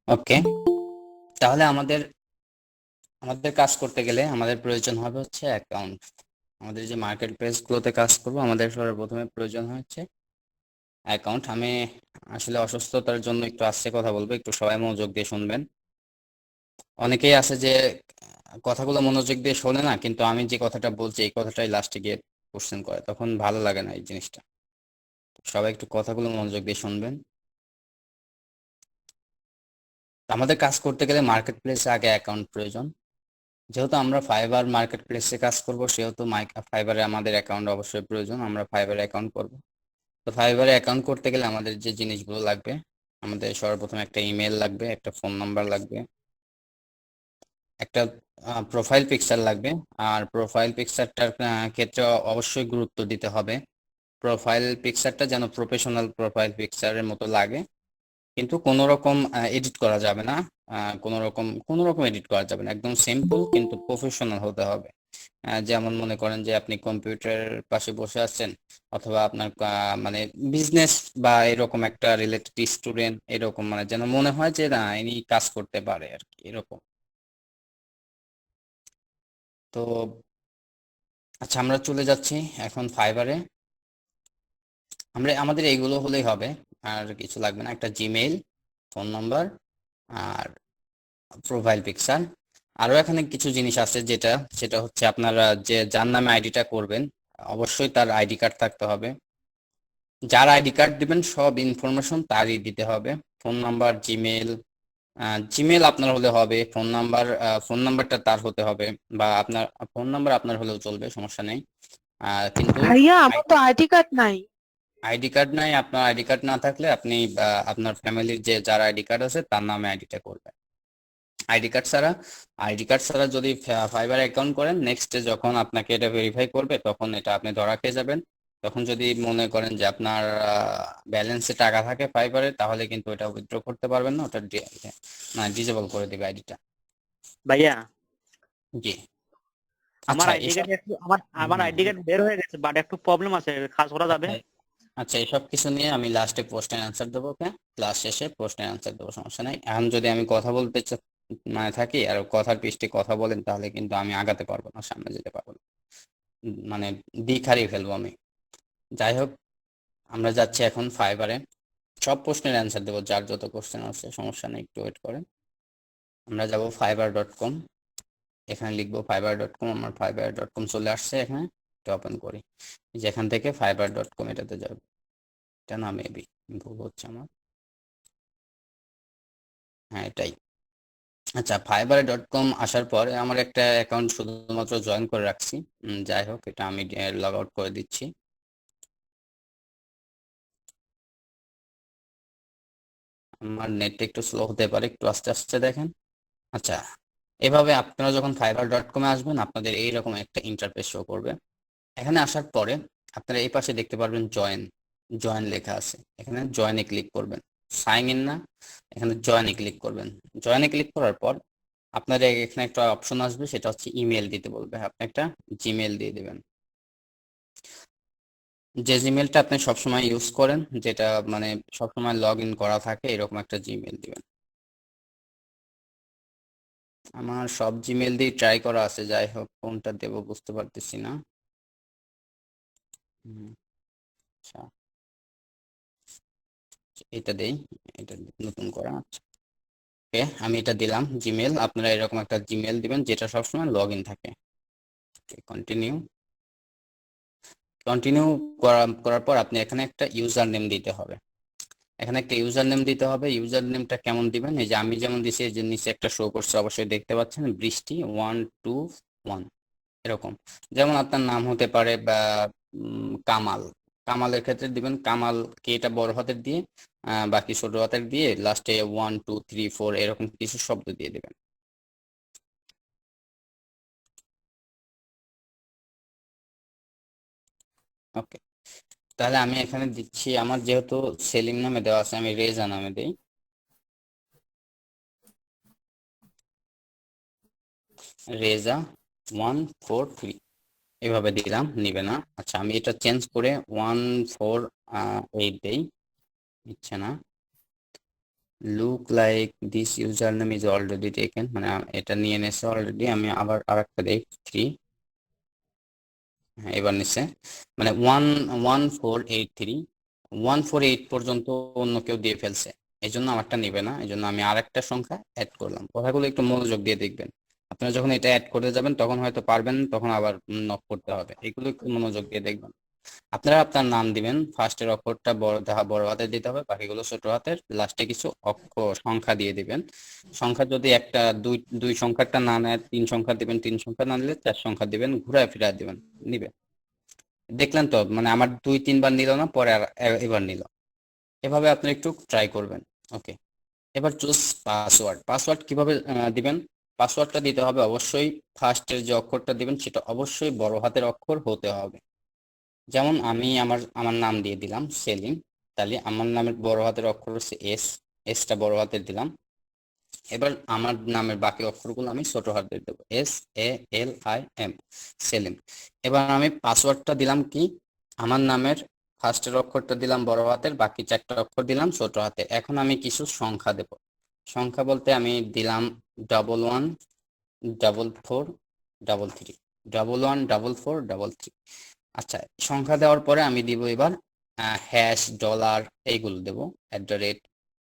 ওকে, তাহলে আমাদের আমাদের কাজ করতে গেলে আমাদের প্রয়োজন হবে হচ্ছে অ্যাকাউন্ট। আমাদের যে মার্কেট প্লেস গুলোতে কাজ করব, আমাদের সর্বপ্রথমে প্রয়োজন হচ্ছে অ্যাকাউন্ট। আমি আসলে অসুস্থতার জন্য একটু আস্তে কথা বলবো, একটু সবাই মনোযোগ দিয়ে শুনবেন। অনেকেই আছে যে কথাগুলো মনোযোগ দিয়ে শোনে না, কিন্তু আমি যে কথাটা বলছি এই কথাটাই লাস্টে গিয়ে কোশ্চেন করে, তখন ভালো লাগে না এই জিনিসটা। সবাই একটু কথাগুলো মনোযোগ দিয়ে শুনবেন। আমাদের কাজ করতে গেলে মার্কেট প্লেসে আগে অ্যাকাউন্ট প্রয়োজন। যেহেতু আমরা ফাইবার মার্কেট প্লেসে কাজ করব, সেহেতু ফাইবারে আমাদের অ্যাকাউন্ট অবশ্যই প্রয়োজন। আমরা ফাইবারে অ্যাকাউন্ট করব। তো ফাইবারে অ্যাকাউন্ট করতে গেলে আমাদের যে জিনিসগুলো লাগবে, আমাদের সর্বপ্রথম একটা ইমেল লাগবে, একটা ফোন নাম্বার লাগবে, একটা প্রোফাইল পিকচার লাগবে। আর প্রোফাইল পিকচারটার ক্ষেত্রে অবশ্যই গুরুত্ব দিতে হবে। প্রোফাইল পিকচারটা যেন প্রফেশনাল প্রোফাইল পিকচারের মতো লাগে, কিন্তু কোনো রকম এডিট করা যাবে না। কোনো রকম এডিট করা যাবে না, একদম সিম্পল কিন্তু প্রফেশনাল হতে হবে। যেমন মনে করেন যে আপনি কম্পিউটারের পাশে বসে আছেন, অথবা আপনার মানে বিজনেস বা এরকম একটা রিলেটেড স্টুডেন্ট, এরকম মানে যেন মনে হয় যে না ইনি কাজ করতে পারে আর কি, এরকম। তো আচ্ছা, আমরা চলে যাচ্ছি এখন ফাইবারে। আমাদের এইগুলো হলেই হবে, আর কিছু লাগবে না। একটা জিমেইল, ফোন নাম্বার, আর প্রোফাইল পিকচার। আরো এখানে কিছু জিনিস আছে, সেটা হচ্ছে আপনারা যে যার নামে আইডিটা করবেন, অবশ্যই তার আইডি কার্ড থাকতে হবে। যার আইডি কার্ড দিবেন সব ইনফরমেশন তারই দিতে হবে। Phone number, Gmail. জিমেল আপনার হলে হবে, ফোন নাম্বারটা তার হতে হবে। বা আপনার ফোন নাম্বার আপনার হলেও চলবে, সমস্যা নেই। কিন্তু ভাইয়া আমার তো আইডি কার্ড নাই। আইডি কার্ড নাই, আপনার আইডি কার্ড না থাকলে আপনি আপনার ফ্যামিলির যে যার আইডি কার্ড আছে তার নামে আইডিটা করবেন। আইডি কার্ড ছাড়া আইডি কার্ড ছাড়া যদি ফাইবার অ্যাকাউন্ট করেন, নেক্সট যখন আপনাকে এটা ভেরিফাই করবে তখন এটা আপনি ধরা খেয়ে যাবেন। তখন যদি মনে করেন যে আপনার ব্যালেন্সে টাকা থাকে ফাইবারে, তাহলে কিন্তু এটা উইথড্র করতে পারবেন না, ওটা মানে ডিসেবল করে দিবে আইডিটা। ভাইয়া জি। আমার আচ্ছা আইডি এসব কার্ড একটু আমার হ্যাঁ আইডি কার্ড বের হয়ে গেছে, বাট একটু প্রবলেম আছে, কাজ করা যাবে? আচ্ছা আচ্ছা, এসব কিছু নিয়ে আমি লাস্টে প্রশ্নের অ্যান্সার দেবো। ওকে, ক্লাস শেষে প্রশ্নের অ্যান্সার দেবো, সমস্যা নাই। এখন যদি আমি কথা বলতে মানে থাকি আর কথার পৃষ্ঠে কথা বলেন, তাহলে কিন্তু আমি আগাতে পারবো না, সামনে যেতে পারবো না। মানে দিক হারিয়ে ফেলবো আমি। যাই হোক, আমরা যাচ্ছি এখন ফাইবারে। সব প্রশ্নের অ্যান্সার দেবো, যার যত কোশ্চেন আছে, সমস্যা নেই, একটু ওয়েট করেন। আমরা যাব fiverr.com। এখানে লিখবো fiverr.com। আমার fiverr.com চলে আসছে এখানে। এটা ওপেন করি। যেখান থেকে fiverr.com এটাতে যাবে। এটা না, মেবি ভুল হচ্ছে আমার। হ্যাঁ, এটাই। আচ্ছা, fiverr.com আসার পর আমার একটা অ্যাকাউন্ট শুধুমাত্র জয়েন করে রাখছি। যাই হোক, এটা আমি লগ আউট করে দিচ্ছি। আমার নেটটা একটু স্লো হতে পারে, একটু আস্তে আস্তে দেখেন। আচ্ছা, এভাবে আপনারা যখন fiverr.com-এ আসবেন, আপনাদের এইরকম একটা ইন্টারফেস শো করবে। এখানে আসার পরে আপনারা এই পাশে দেখতে পারবেন জয়েন। জয়েন লেখা আছে, এখানে জয়েনে ক্লিক করবেন। সাইন ইন না, এখানে জয়েনে ক্লিক করবেন। জয়েনে ক্লিক করার পর আপনাদের এখানে একটা অপশন আসবে, সেটা হচ্ছে ইমেল দিতে বলবে। আপনি একটা জিমেল দিয়ে দিবেন, যে জিমেলটা আপনি সবসময় ইউজ করেন, যেটা মানে সবসময় লগ ইন করা থাকে, এরকম একটা জিমেল দিবেন। আমার সব জিমেল দিয়ে ট্রাই করা আছে, যাই হোক কোনটা দেবো বুঝতে পারতেছি না। হুম, আচ্ছা, এটা দেই। এটা নতুন করা, আচ্ছা। ওকে, আমি এটা দিলাম জিমেল। আপনারা এরকম একটা জিমেল দিবেন যেটা সবসময় লগ ইন থাকে। কন্টিনিউ। কন্টিনিউ করার পর আপনি এখানে একটা ইউজার নেম দিতে হবে। এখানে একটা ইউজার নেম দিতে হবে। ইউজার নেমটা কেমন দিবেন, এই যে আমি যেমন দিছি, এই যে নিচে একটা শো করছে, অবশ্যই দেখতে পাচ্ছেন, বৃষ্টি 121 এরকম। যেমন আপনার নাম হতে পারে বা কামাল। কামালের ক্ষেত্রে দিবেন কামাল, কে এটা বড় হাতের দিয়ে, বাকি ছোট হাতের দিয়ে, লাস্টে 1 2 3 4 এরকম কিছু শব্দ দিয়ে দিবেন। ওকে, তাহলে আমি এখানে দিচ্ছি, আমার যেহেতু সেলিম নামে দেওয়া আছে, আমি রেজা নামে দিই। রেজা 143 এভাবে দিলাম, নিবে না। আচ্ছা, আমি এটা চেঞ্জ করে 148 দেই, নিচ্ছে না। Look like this user name is already taken, মানে এটা নিয়ে নেছে অলরেডি। আমি আবার আরেকটা দেই 3, হ্যাঁ এবার নিচ্ছে, মানে 11483, 148 পর্যন্ত অন্য কেউ দিয়ে ফেলছে, এই জন্য আমারটা নিবে না। এই জন্য আমি আরেকটা সংখ্যা অ্যাড করলাম। কথাগুলো একটু মনোযোগ দিয়ে দেখবেন। আপনারা যখন এটা অ্যাড করে যাবেন তখন হয়তো পারবেন, তখন আবার নক করতে হবে। এগুলো একটু মনোযোগ দিয়ে দেখবেন। আপনারা আপনার নাম দিবেন, ফার্স্টের অক্ষরটা বড় হাতের দিতে হবে, বাকিগুলো ছোট হাতের, লাস্টে কিছু অক্ষর সংখ্যা দিয়ে দিবেন। সংখ্যা যদি একটা দুই দুই সংখ্যাটা না নেয়, 3 সংখ্যা দিবেন, 3 সংখ্যা না নিলে 4 সংখ্যা দিবেন, ঘুরায় ফিরায় দিবেন, নিবে। দেখলেন তো, মানে আমার 2-3 বার নিল না, পরে আর এবার নিল। এভাবে আপনি একটু ট্রাই করবেন। ওকে, এবার চুজ পাসওয়ার্ড। পাসওয়ার্ড কিভাবে দিবেন? পাসওয়ার্ডটা দিতে হবে অবশ্যই, ফার্স্টের যে অক্ষরটা দিবেন সেটা অবশ্যই বড় হাতের অক্ষর হতে হবে। যেমন আমি আমার আমার নাম দিয়ে দিলাম সেলিম, তাহলে আমার নামের বড় হাতের অক্ষর হচ্ছে এস, এসটা বড় হাতের দিলাম। এবার আমার নামের বাকি অক্ষরগুলো আমি ছোট হাতের দেবো, SALIM, সেলিম। এবার আমি পাসওয়ার্ডটা দিলাম কি, আমার নামের ফার্স্টের অক্ষরটা দিলাম বড় হাতের, বাকি 4টা অক্ষর দিলাম ছোট হাতের। এখন আমি কিছু সংখ্যা দেব। সংখ্যা বলতে আমি দিলাম 114433, 114433। আচ্ছা, সংখ্যা দেওয়ার পরে আমি দিব এবার হ্যাশ, ডলার, এইগুলো দেব, @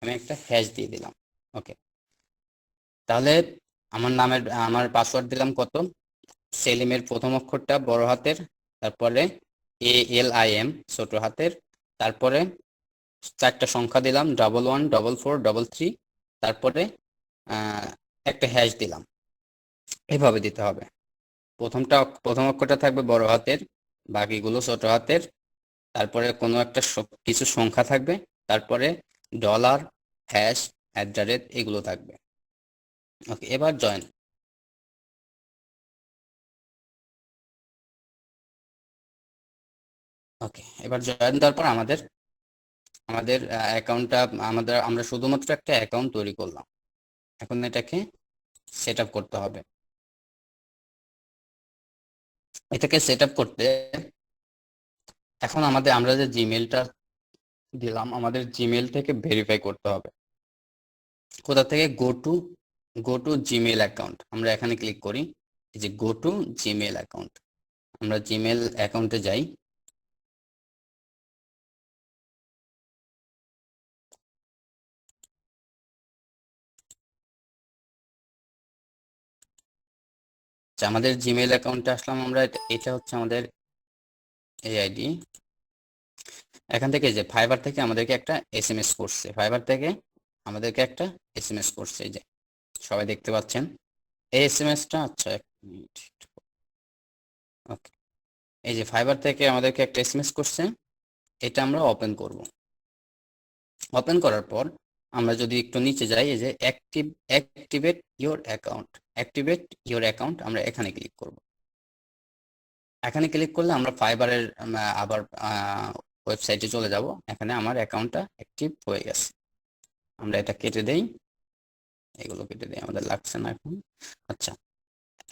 আমি একটা হ্যাশ দিয়ে দিলাম। ওকে, তাহলে আমার পাসওয়ার্ড দিলাম কত, সেলিমের প্রথম অক্ষরটা বড় হাতের, তারপরে ALIM ছোট হাতের, তারপরে 4টা সংখ্যা দিলাম 114433, তারপরে আহ, একটা হ্যাশ দিলাম। এইভাবে দিতে হবে। প্রথম অক্ষরটা থাকবে বড় হাতের, বাকিগুলো ছোট হাতের, তারপরে কোনো একটা কিছু সংখ্যা থাকবে, তারপরে ডলার, হ্যাশ, এগুলো থাকবে। ওকে, এবার জয়েন। ওকে, এবার জয়েন দেওয়ার পর আমাদের আমাদের অ্যাকাউন্টটা, আমরা শুধুমাত্র একটা অ্যাকাউন্ট তৈরি করলাম। এখন এটাকে সেট আপ করতে হবে। এটাকে সেট আপ করতে এখন আমরা যে জিমেলটা দিলাম, আমাদের জিমেল থেকে ভেরিফাই করতে হবে। কোথা থেকে? গো টু জিমেল অ্যাকাউন্ট, আমরা এখানে ক্লিক করি। এই যে গো টু জিমেল অ্যাকাউন্ট, আমরা জিমেল অ্যাকাউন্টে যাই। আচ্ছা, আমাদের জিমেল অ্যাকাউন্টে আসলাম আমরা। এটা হচ্ছে আমাদের এই আইডি। এখান থেকে যে ফাইবার থেকে আমাদেরকে একটা SMS করছে, ফাইবার থেকে আমাদেরকে একটা SMS করছে, এই যে সবাই দেখতে পাচ্ছেন এই এসএমএসটা। আচ্ছা, এক মিনিট। ওকে, এই যে ফাইবার থেকে আমাদেরকে একটা এসএমএস করছে, এটা আমরা ওপেন করব। ওপেন করার পর আমরা যদি একটু নিচে যাই, এই যে activate your account, activate your account, আমরা এখানে ক্লিক করব। এখানে ক্লিক করলে আমরা ফাইবারের আবার ওয়েবসাইটে চলে যাব। এখানে আমার অ্যাকাউন্টটা অ্যাক্টিভ হয়ে গেছে। আমরা এটা কেটে দেই, এগুলো কেটে দেই, আমাদের লাগছে না এখন। আচ্ছা,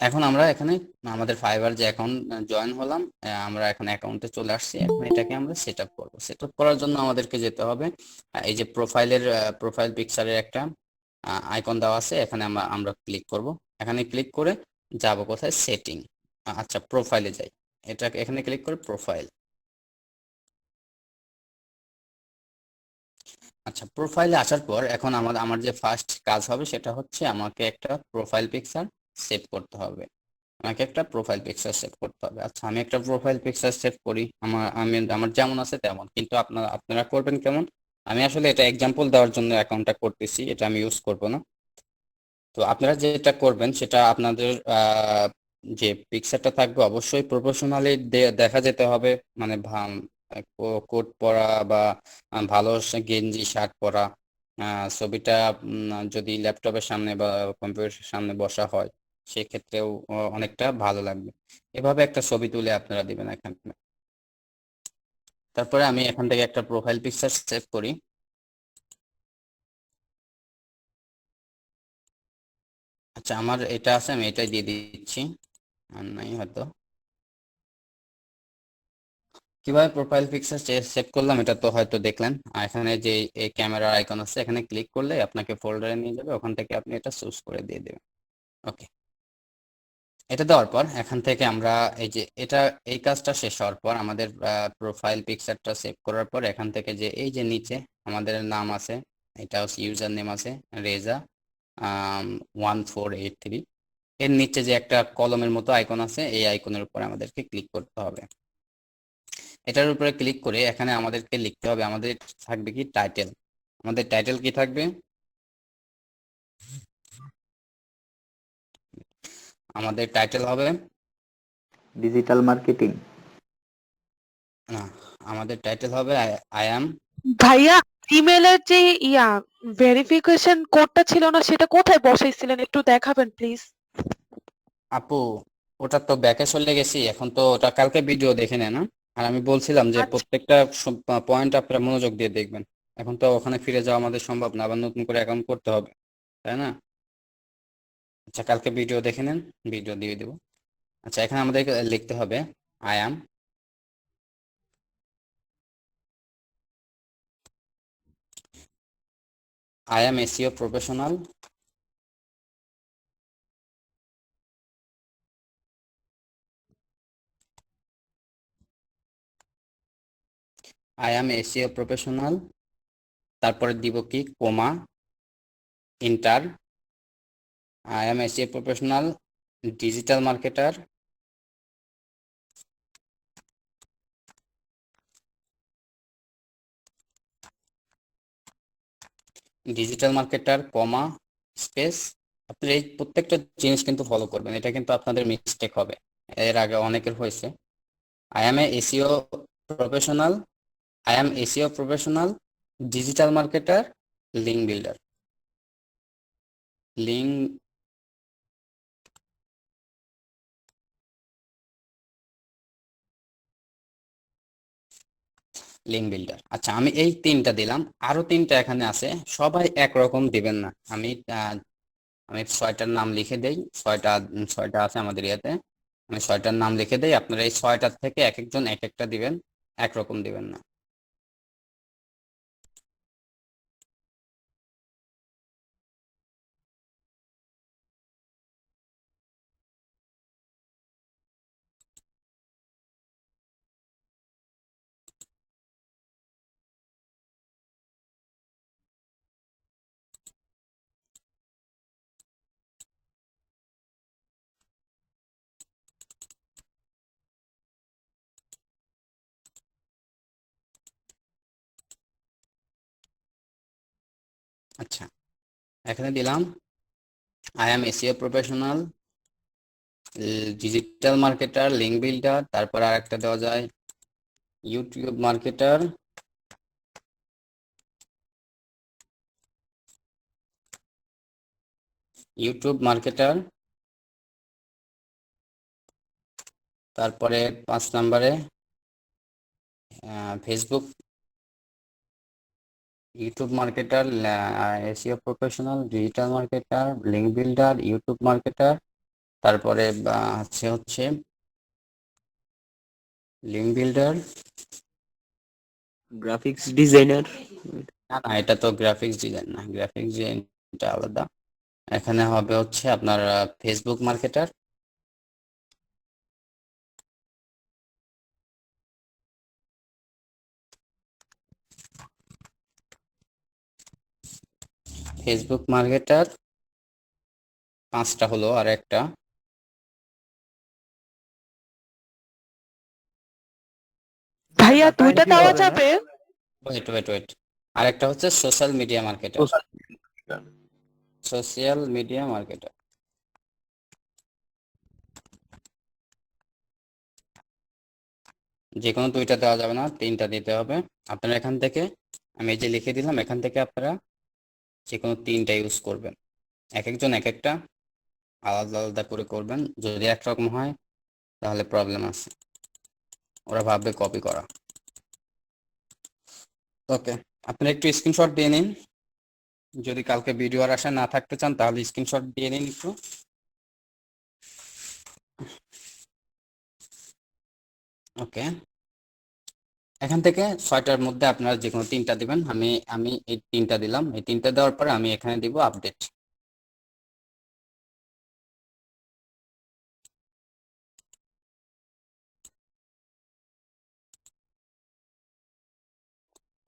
এখন আমরা এখানে আমাদের ফাইবার যে অ্যাকাউন্ট জয়েন হলাম, আমরা এখন অ্যাকাউন্টে চলে আসছি। এখন এটাকে আমরা সেট আপ করবো। সেট আপ করার জন্য আমাদেরকে যেতে হবে, এই যে প্রোফাইল পিকচারের একটা আইকন দেওয়া আছে, এখানে আমরা ক্লিক করব। এখানে ক্লিক করে যাব কোথায়? সেটিং। আচ্ছা, প্রোফাইলে যাই। এখানে ক্লিক করে প্রোফাইল। আচ্ছা, প্রোফাইলে আসার পর এখন আমার যে ফার্স্ট কাজ হবে সেটা হচ্ছে আমাকে একটা প্রোফাইল পিকচার সেভ করতে হবে। আমাকে একটা প্রোফাইল পিকচার সেভ করতে হবে। আচ্ছা, আমি একটা প্রোফাইল পিকচার সেভ করি। আমার যেমন আছে তেমন, কিন্তু আপনারা করবেন কেমন? আমি আসলে এটা এক্সাম্পল দেওয়ার জন্য অ্যাকাউন্টটা করতেছি, এটা আমি ইউজ করব না। তো আপনারা যেটা করবেন সেটা আপনাদের যে পিকচারটা থাকবে অবশ্যই প্রফেশনালি দেখা যেতে হবে, মানে কোট পরা বা ভালো গেঞ্জি শার্ট পরা। ছবিটা যদি ল্যাপটপের সামনে বা কম্পিউটারের সামনে বসা হয় সেক্ষেত্রেও অনেকটা ভালো লাগবে। এভাবে একটা ছবি তুলে আপনারা দিবেন এখানে। তারপরে আমি এখান থেকে একটা প্রোফাইল পিকচার সেভ করি। আচ্ছা, আমার এটা আছে, আমি এটাই দিয়ে দিচ্ছি। আর নাই হয়তো। কিভাবে প্রোফাইল পিকচার সেভ করলাম এটা তো হয়তো দেখলেন। আর এখানে যে এই ক্যামেরার আইকন আছে এখানে ক্লিক করলে আপনাকে ফোল্ডারে নিয়ে যাবে, ওখান থেকে আপনি এটা চুজ করে দিয়ে দেবেন। ওকে, এটা দেওয়ার পর এখান থেকে আমরা এই যে এটা এই কাজটা শেষ হওয়ার পর আমাদের প্রোফাইল পিকচারটা সেভ করার পর এখান থেকে যে এই যে নিচে আমাদের নাম আছে, এটা হচ্ছে ইউজার নেম আছে রেজা 1483, এর নিচে যে একটা কলমের মতো আইকন আছে এই আইকনের উপর আমাদেরকে ক্লিক করতে হবে। এটার উপরে ক্লিক করে এখানে আমাদেরকে লিখতে হবে, আমাদের থাকবে কি টাইটেল, আমাদের টাইটেল কি থাকবে, আমাদের টাইটেল হবে ডিজিটাল মার্কেটিং। না, আমাদের টাইটেল হবে আই অ্যাম। ভাইয়া ইমেলের যে ভেরিফিকেশন কোডটা ছিল না সেটা কোথায় বসাইছিলেন একটু দেখাবেন প্লিজ। আপু ওটা তো ব্যাকে চলে গেছি, এখন তো ওটা কালকে ভিডিও দেখে নেন, হ্যাঁ? আর আমি বলছিলাম যে আচ্ছা প্রত্যেকটা পয়েন্ট আপনারা মনোযোগ দিয়ে দেখবেন। এখন তো ওখানে ফিরে যাওয়া আমাদের সম্ভব না, আবার নতুন করে অ্যাকাউন্ট করতে হবে, তাই না? আচ্ছা কালকে ভিডিও দেখে নেন, ভিডিও দিয়ে দেবো। আচ্ছা এখানে আমাদের লিখতে হবে I am, I am SEO professional, I am SEO professional, তারপরে দিব কি comma enter, I am SEO professional digital marketer, digital marketer comma space. আপনি এই প্রত্যেকটা জিনিস কিন্তু ফলো করবেন, এটা কিন্তু আপনাদের মিস্টেক হবে, এর আগে অনেকের হয়েছে। I M A SEO professional, I am SEO professional digital marketer link builder, link link builder. আচ্ছা আমি এই তিনটা দিলাম, আরো তিনটা এখানে আছে, সবাই একরকম দিবেন না। আমি ছয়টার নাম লিখে দেই, ছয়টা আছে আমাদের ইয়েতে, আমি ছয়টার নাম লিখে দেই, আপনারা এই ছয়টার থেকে এক একজন এক একটা দিবেন, একরকম দিবেন না। আচ্ছা এখানে দিলাম I am SEO professional digital marketer link builder, তারপর আর একটা দেওয়া যায় ইউটিউব মার্কেটার, ইউটিউব মার্কেটার, তারপরে 5 নম্বরে Facebook YouTube marketer SEO professional digital marketer link builder YouTube marketer, তারপরে হচ্ছে লিঙ্ক বিল্ডার। Graphics designer. না না, এটা তো গ্রাফিক্স ডিজাইন না, গ্রাফিক্স ডিজাইনটা আলাদা। এখানে হবে হচ্ছে আপনার ফেসবুক মার্কেটার, ফেসবুক মার্কেটার 5টা হলো, আর একটা ভাইয়া দুইটা entry দেওয়া হবে না? যাবে? ওয়েট ওয়েট ওয়েট, আর একটা হচ্ছে social media marketer, social media marketer. যে কোনো দুইটা দেওয়া যাবে না, তিনটা দিতে হবে। আপনারা এখান থেকে আমি এই যে লিখে দিলাম, এখান থেকে আপনারা যে কোনো তিনটা ইউজ করবেন, এক একজন এক একটা আলাদা আলাদা করে করবেন। যদি একরকম হয় তাহলে প্রবলেম আছে, ওরা ভাববে কপি করা। ওকে, আপনারা একটু স্ক্রিনশট দিয়ে নিন, যদি কালকে ভিডিও আর আশা না থাকতে চান তাহলে স্ক্রিনশট দিয়ে নিন একটু। ওকে এখান থেকে 6টার মধ্যে আপনারা যে কোনো 3টা দিবেন। আমি আমি এই 3টা দিলাম। এই 3টা দেওয়ার পরে আমি এখানে দিব আপডেট।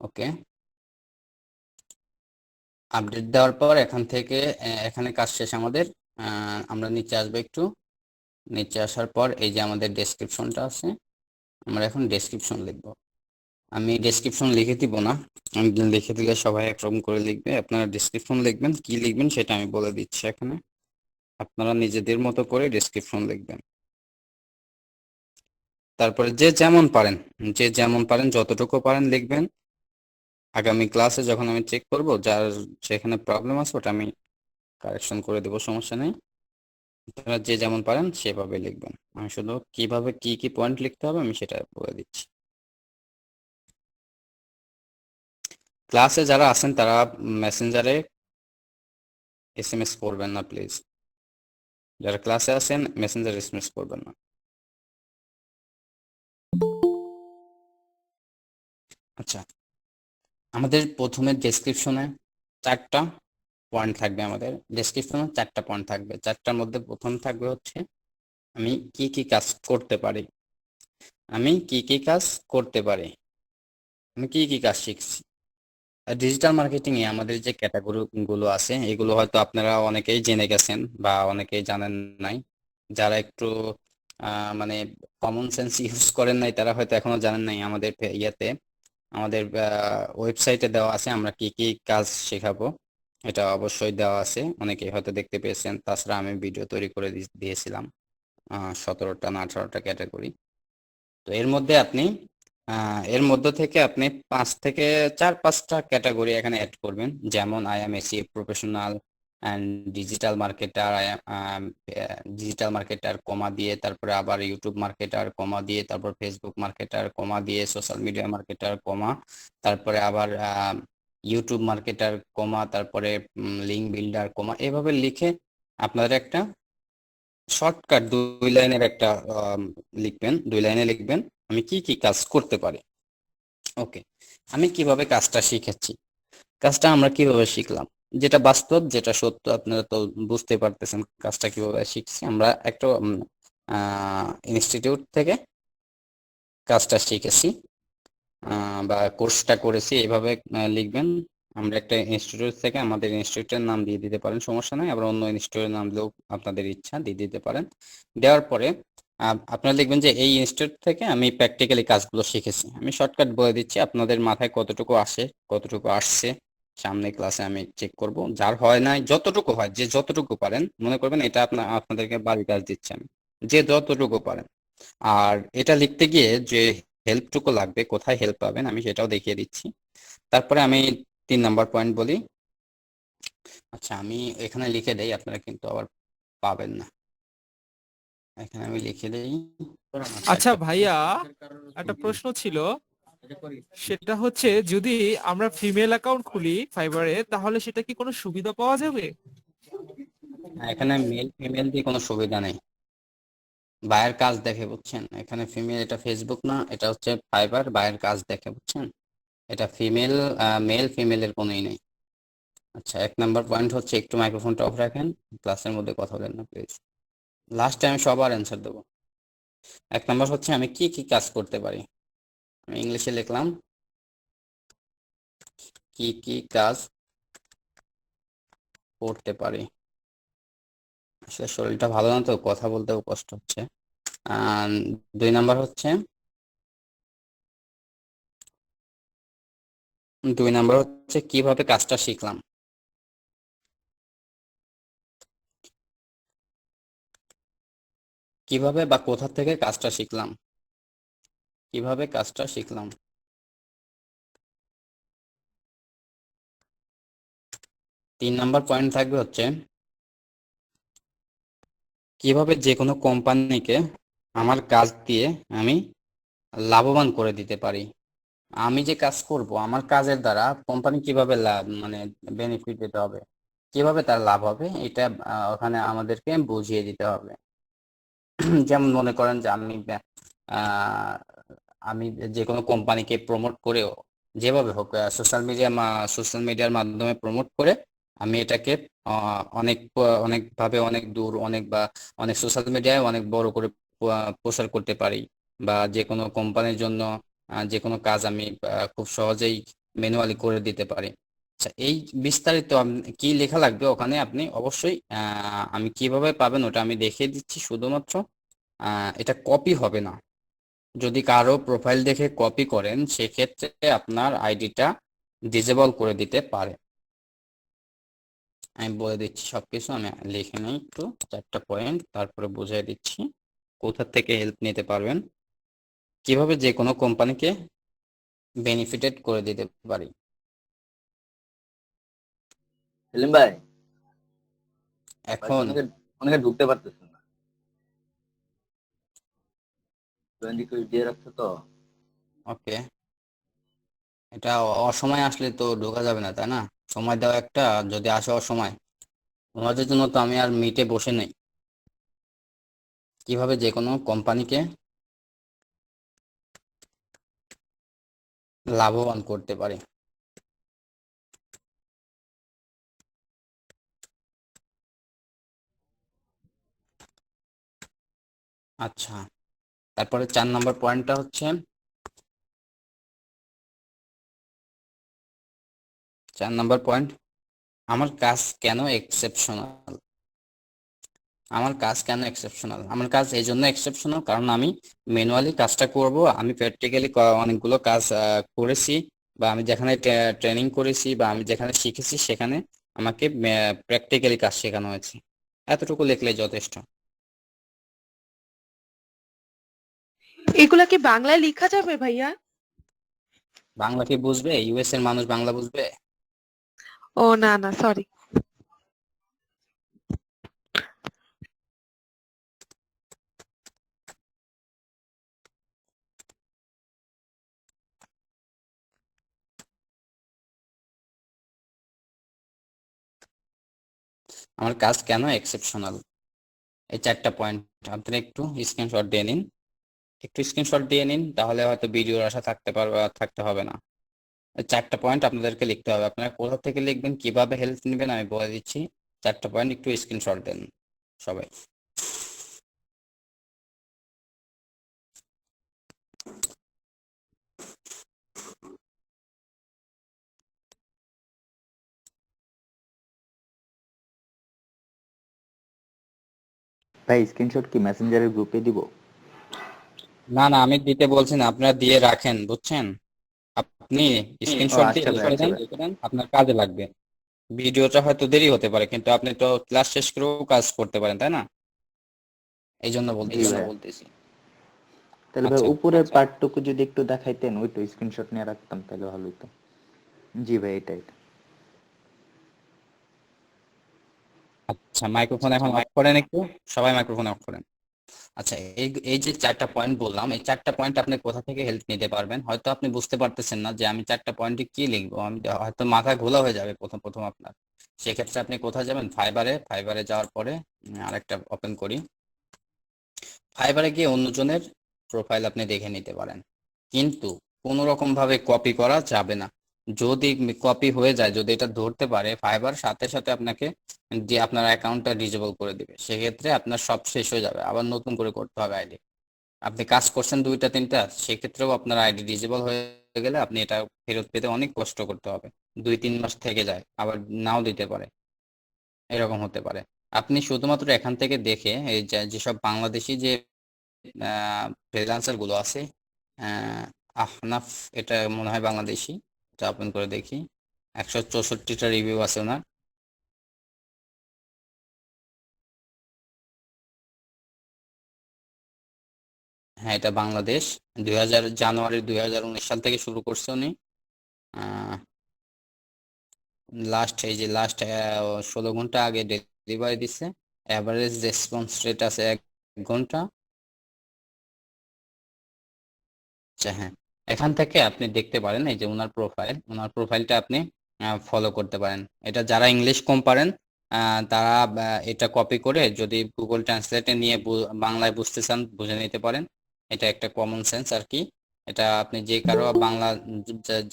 ওকে, আপডেট দেওয়ার পর এখান থেকে এখানে কাজ শেষ আমাদের। আমরা নিচে আসবো একটু। নিচে আসার পর এই যে আমাদের ডেসক্রিপশনটা আছে, আমরা এখন ডেসক্রিপশন লিখব। আমি ডেসক্রিপশন লিখে দিব না, আমি লিখে দিলে সবাই একরকম করে লিখবে। আপনারা ডেসক্রিপশন লিখবেন, কি লিখবেন সেটা আমি বলে দিচ্ছি এখানে। আপনারা নিজেদের মতো করে ডেসক্রিপশন লিখবেন। তারপরে যে যেমন পারেন যতটুকু পারেন লিখবেন। আগামী ক্লাসে যখন আমি চেক করব যার যেখানে প্রবলেম আছে ওটা আমি কারেকশন করে দেবো, সমস্যা নেই। আপনারা যে যেমন পারেন সেভাবে লিখবেন। আমি শুধু কিভাবে কি কি পয়েন্ট লিখতে হবে আমি সেটা বলে দিচ্ছি। ক্লাসে যারা আছেন তারা মেসেঞ্জারে এসএমএস করবেন না প্লিজ। যারা ক্লাসে আছেন মেসেঞ্জারে এসএমএস করবেন না। আচ্ছা, আমাদের প্রথমে ডেসক্রিপশনে 4টা পয়েন্ট থাকবে। আমাদের ডেসক্রিপশনে 4টা পয়েন্ট থাকবে। 4টার মধ্যে প্রথম থাকবে হচ্ছে আমি কি কি কাজ করতে পারি। আমি কি কি কাজ করতে পারি, আমি কি কি কাজ শিখছি। ডিজিটাল মার্কেটিং এ আমাদের যে ক্যাটাগরি গুলো আছে এগুলো হয়তো আপনারা অনেকেই জেনে গেছেন বা অনেকেই জানেন নাই। যারা একটু মানে কমন সেন্স ইউজ করেন নাই তারা হয়তো এখনো জানেন নাই। আমাদের ইয়াতে আমাদের ওয়েবসাইটে দেওয়া আছে আমরা কি কি কাজ শেখাবো, এটা অবশ্যই দেওয়া আছে, অনেকেই হয়তো দেখতে পেয়েছেন। তাছাড়া আমি ভিডিও তৈরি করে দিয়েছিলাম 17টা না 18টা ক্যাটাগরি। তো এর মধ্যে থেকে আপনি 4-5টা ক্যাটাগরি এখানে অ্যাড করবেন। যেমন I am SEO professional and digital marketer, digital marketer comma দিয়ে, তারপরে আবার ইউটিউব মার্কেটার কমা দিয়ে, তারপর ফেসবুক মার্কেটার কমা দিয়ে, সোশ্যাল মিডিয়া মার্কেটার কমা, তারপরে আবার ইউটিউব মার্কেটার কমা, তারপরে লিঙ্ক বিল্ডার কমা, এভাবে লিখে আপনাদের একটা শর্টকাট 2 লাইনের একটা লিখবেন। 2 লাইনে লিখবেন আমি কি কি কাজ করতে পারি। ওকে, আমি কিভাবে কাজটা শিখেছি, কাজটা আমরা কিভাবে শিখলাম, যেটা বাস্তব যেটা সত্য আপনারা তো বুঝতে পারতেছেন কাজটা কিভাবে শিখছি। আমরা একটা ইনস্টিটিউট থেকে কাজটা শিখেছি বা কোর্সটা করেছি, এইভাবে লিখবেন। আমরা একটা ইনস্টিটিউট থেকে, আমাদের ইনস্টিটিউটের নাম দিয়ে দিতে পারেন, সমস্যা নাই। আবার অন্য ইনস্টিটিউটের নাম দিলেও আপনাদের ইচ্ছা দিয়ে দিতে পারেন। দেওয়ার পরে আপনারা লিখবেন যে এই ইনস্টিটিউট থেকে আমি প্র্যাকটিক্যালি কাজগুলো শিখেছি। আমি শর্টকাট বলে দিচ্ছি, আপনাদের মাথায় কতটুকু আসে কতটুকু আসছে সামনে ক্লাসে আমি চেক করব। যার হয় নাই, যতটুকু হয়, যে যতটুকু পারেন, মনে করবেন এটা আপনাদেরকে বাড়ির কাজ দিচ্ছি আমি, যে যতটুকু পারেন। আর এটা লিখতে গিয়ে যে হেল্পটুকু লাগবে, কোথায় হেল্প পাবেন আমি সেটাও দেখিয়ে দিচ্ছি। তারপরে আমি 3 নাম্বার পয়েন্ট বলি। আচ্ছা, আমি এখানে লিখে দেই, আপনারা কিন্তু আবার পাবেন না। এখানে আমি লিখে দেই। আচ্ছা ভাইয়া, একটা প্রশ্ন ছিল, সেটা হচ্ছে যদি আমরা ফিমেল অ্যাকাউন্ট খুলি ফাইবারে তাহলে সেটা কি কোনো সুবিধা পাওয়া যাবে? এখানে মেল ফিমেল দিয়ে কোনো সুবিধা নেই। বায়ের কাজ দেখে, বুঝছেন? এখানে ফিমেল, এটা ফেসবুক না, এটা হচ্ছে ফাইবার। বায়ের কাজ দেখে, বুঝছেন? এটা ফিমেল মেল ফিমেলের কোনোই নেই। আচ্ছা, 1 নাম্বার পয়েন্ট হচ্ছে একটু মাইক্রোফোনটা অফ রাখেন, ক্লাসের মধ্যে কথা বলেন না প্লিজ। লাস্টে আমি সবার অ্যান্সার দেবো। 1 নাম্বার হচ্ছে আমি কি কি কাজ করতে পারি। আমি ইংলিশে লিখলাম কি কি কাজ করতে পারি। আসলে শরীরটা ভালো না তো, কথা বলতেও কষ্ট হচ্ছে। 2 নাম্বার হচ্ছে 2 নাম্বার হচ্ছে কিভাবে কাজটা শিখলাম। কিভাবে বা কোথা থেকে কাজটা শিখলাম, কিভাবে কাজটা শিখলাম। 3 নাম্বার পয়েন্ট থাকবে হচ্ছে কিভাবে যে কোনো কোম্পানিকে আমার কাজ দিয়ে আমি লাভবান করে দিতে পারি। আমি যে কাজ করব আমার কাজের দ্বারা কোম্পানি কিভাবে লাভ মানে বেনিফিট দিতে হবে, কিভাবে তার লাভ হবে, এটা ওখানে আমাদেরকে বুঝিয়ে দিতে হবে। যেমন মনে করেন যে আমি আমি যে কোনো কোম্পানিকে প্রমোট করেও যেভাবে হোক সোশ্যাল মিডিয়ার মাধ্যমে প্রমোট করে আমি এটাকে অনেক ভাবে অনেক দূর অনেক সোশ্যাল মিডিয়ায় অনেক বড় করে প্রচার করতে পারি, বা যে কোনো কোম্পানির জন্য যে কোনো কাজ আমি খুব সহজেই ম্যানুয়ালি করে দিতে পারি। আচ্ছা, এই বিস্তারিত কি লেখা লাগবে ওখানে আপনি অবশ্যই আমি কিভাবে পাবেন ওটা আমি দেখিয়ে দিচ্ছি। শুধুমাত্র এটা কপি হবে না। যদি কারো প্রোফাইল দেখে কপি করেন সেক্ষেত্রে আপনার আইডিটা ডিসেবল করে দিতে পারে। আমি বলে দিচ্ছি সবকিছু, আমি লিখে নিই একটু 4টা পয়েন্ট, তারপরে বুঝিয়ে দিচ্ছি কোথা থেকে হেল্প নিতে পারবেন, কিভাবে যে কোনো কোম্পানিকে বেনিফিটেড করে দিতে পারি। সেলিম ভাই, এখন অনেকে অনেকে ঢুকতে পারতেছে না, জয়েন রিকোয়েস্ট দিয়ে রাখছে তো। ওকে, এটা অসময় আসলে তো ঢোকা যাবে না, তাই না? সময় দেওয়া একটা, যদি আসে অসময়, ওনাদের জন্য তো আমি আর মিটে বসে নেই। কিভাবে যে কোনো কোম্পানিকে লাভবান করতে পারি। আচ্ছা, তারপরে 4 নম্বর পয়েন্টটা হচ্ছে 4 নম্বর পয়েন্ট, আমার কাজ কেন এক্সেপশনাল। আমার কাজ কেন এক্সেপশনাল? আমার কাজ এই জন্য এক্সেপশনাল কারণ আমি ম্যানুয়ালি কাজটা করব। আমি প্র্যাকটিক্যালি অনেকগুলো কাজ করেছি, বা আমি যেখানে ট্রেনিং করেছি বা আমি যেখানে শিখেছি সেখানে আমাকে প্র্যাকটিক্যালি কাজ শেখানো হয়েছে। এতটুকু লিখলে যথেষ্ট। এগুলা কি বাংলায় লেখা যাবে ভাইয়া? বাংলা কি বুঝবে? ইউএস এর মানুষ বাংলা বুঝবে? ও না না, সরি। আমার কাজ কেন এক্সেপশনাল, এই 4টা পয়েন্ট আপনি একটু স্ক্রিনশট দিয়ে নিন। তাহলে হয়তো ভিডিওর আশা থাকতে হবে না। এই 4টা পয়েন্ট আপনাদেরকে লিখতে হবে। আপনারা কোথা থেকে লিখবেন, কিভাবে হেল্প নেবেন আমি বলে দিচ্ছি। 4টা পয়েন্ট একটু স্ক্রিনশট দেন সবাই। ভাই স্ক্রিনশট কি মেসেঞ্জারের গ্রুপে দিব? না না, আমি দিতে বলছি না, আপনারা দিয়ে রাখেন, বুঝছেন? আপনি ও স্ক্রিনশট দিয়ে আচ্ছা ভাই, লিখে আচ্ছা দেন, ভাই। আপনার কাজে লাগবে। ভিডিওটা হয়তো দেরি হতে পারে, কিন্তু আপনি তো ক্লাস শেষ করেও কাজ করতে পারেন, তাই না? এই জন্য জি ভাই। বলতেছি। তাহলে ভাই আচ্ছা উপরের পার্টটুকু যদি একটু দেখাইতেন, ওইটা স্ক্রিনশট নিয়ে রাখতাম তাহলে ভালো হতো। জি ভাই, এটাই। আচ্ছা, মাইক্রোফোন এখন অফ করেন একটু, সবাই মাইক্রোফোন অফ করেন। আচ্ছা, এই এই যে 4টা পয়েন্ট বললাম, এই 4টা পয়েন্ট আপনি কোথা থেকে হেল্প নিতে পারবেন হয়তো আপনি বুঝতে পারতেছেন না যে আমি 4টা পয়েন্টে কি লিখবো। আমি হয়তো মাথা ঘোলা হয়ে যাবে প্রথম প্রথম আপনার। সেক্ষেত্রে আপনি কোথায় যাবেন? ফাইবারে যাওয়ার পরে আরেকটা ওপেন করি। ফাইবারে গিয়ে অন্যজনের প্রোফাইল আপনি দেখে নিতে পারেন, কিন্তু কোনো রকম ভাবে কপি করা যাবে না। যদি কপি হয়ে যায়, যদি এটা ধরতে পারে, ফাইবার সাথে সাথে আপনাকে যে আপনার অ্যাকাউন্টটা ডিসেবল করে দিবে। সেক্ষেত্রে আপনার সব শেষ হয়ে যাবে, আবার নতুন করে করতে হবে আইডি। আপনি কাজ করছেন 2টা 3টা, সেক্ষেত্রেও আপনার আইডি ডিসেবল হয়ে গেলে আপনি এটা ফেরত পেতে অনেক কষ্ট করতে হবে। 2-3 মাস থেকে যায়, আবার নাও দিতে পারে, এরকম হতে পারে। আপনি শুধুমাত্র এখান থেকে দেখে এই যেসব বাংলাদেশি যে ফ্রিল্যান্সার গুলো আছে, আহ, আহনাফ, এটা মনে হয় বাংলাদেশি, এটা ওপেন করে দেখি। 164টা রিভিউ আছে ওনার। হ্যাঁ, এটা বাংলাদেশ। জানুয়ারি 2019 সাল থেকে শুরু করছে উনি। লাস্ট 16 ঘন্টা আগে ডেলিভারি দিচ্ছে। অ্যাভারেজ রেসপন্স রেট আছে 1 ঘন্টা। আচ্ছা, হ্যাঁ, এখান থেকে আপনি দেখতে পারেন এই যে ওনার প্রোফাইলটা আপনি ফলো করতে পারেন। এটা যারা ইংলিশ কম পারেন তারা এটা কপি করে যদি গুগল ট্রান্সলেটে নিয়ে বাংলায় বুঝতে চান বুঝে নিতে পারেন। এটা একটা কমন সেন্স আর কি। এটা আপনি যে কারো বাংলা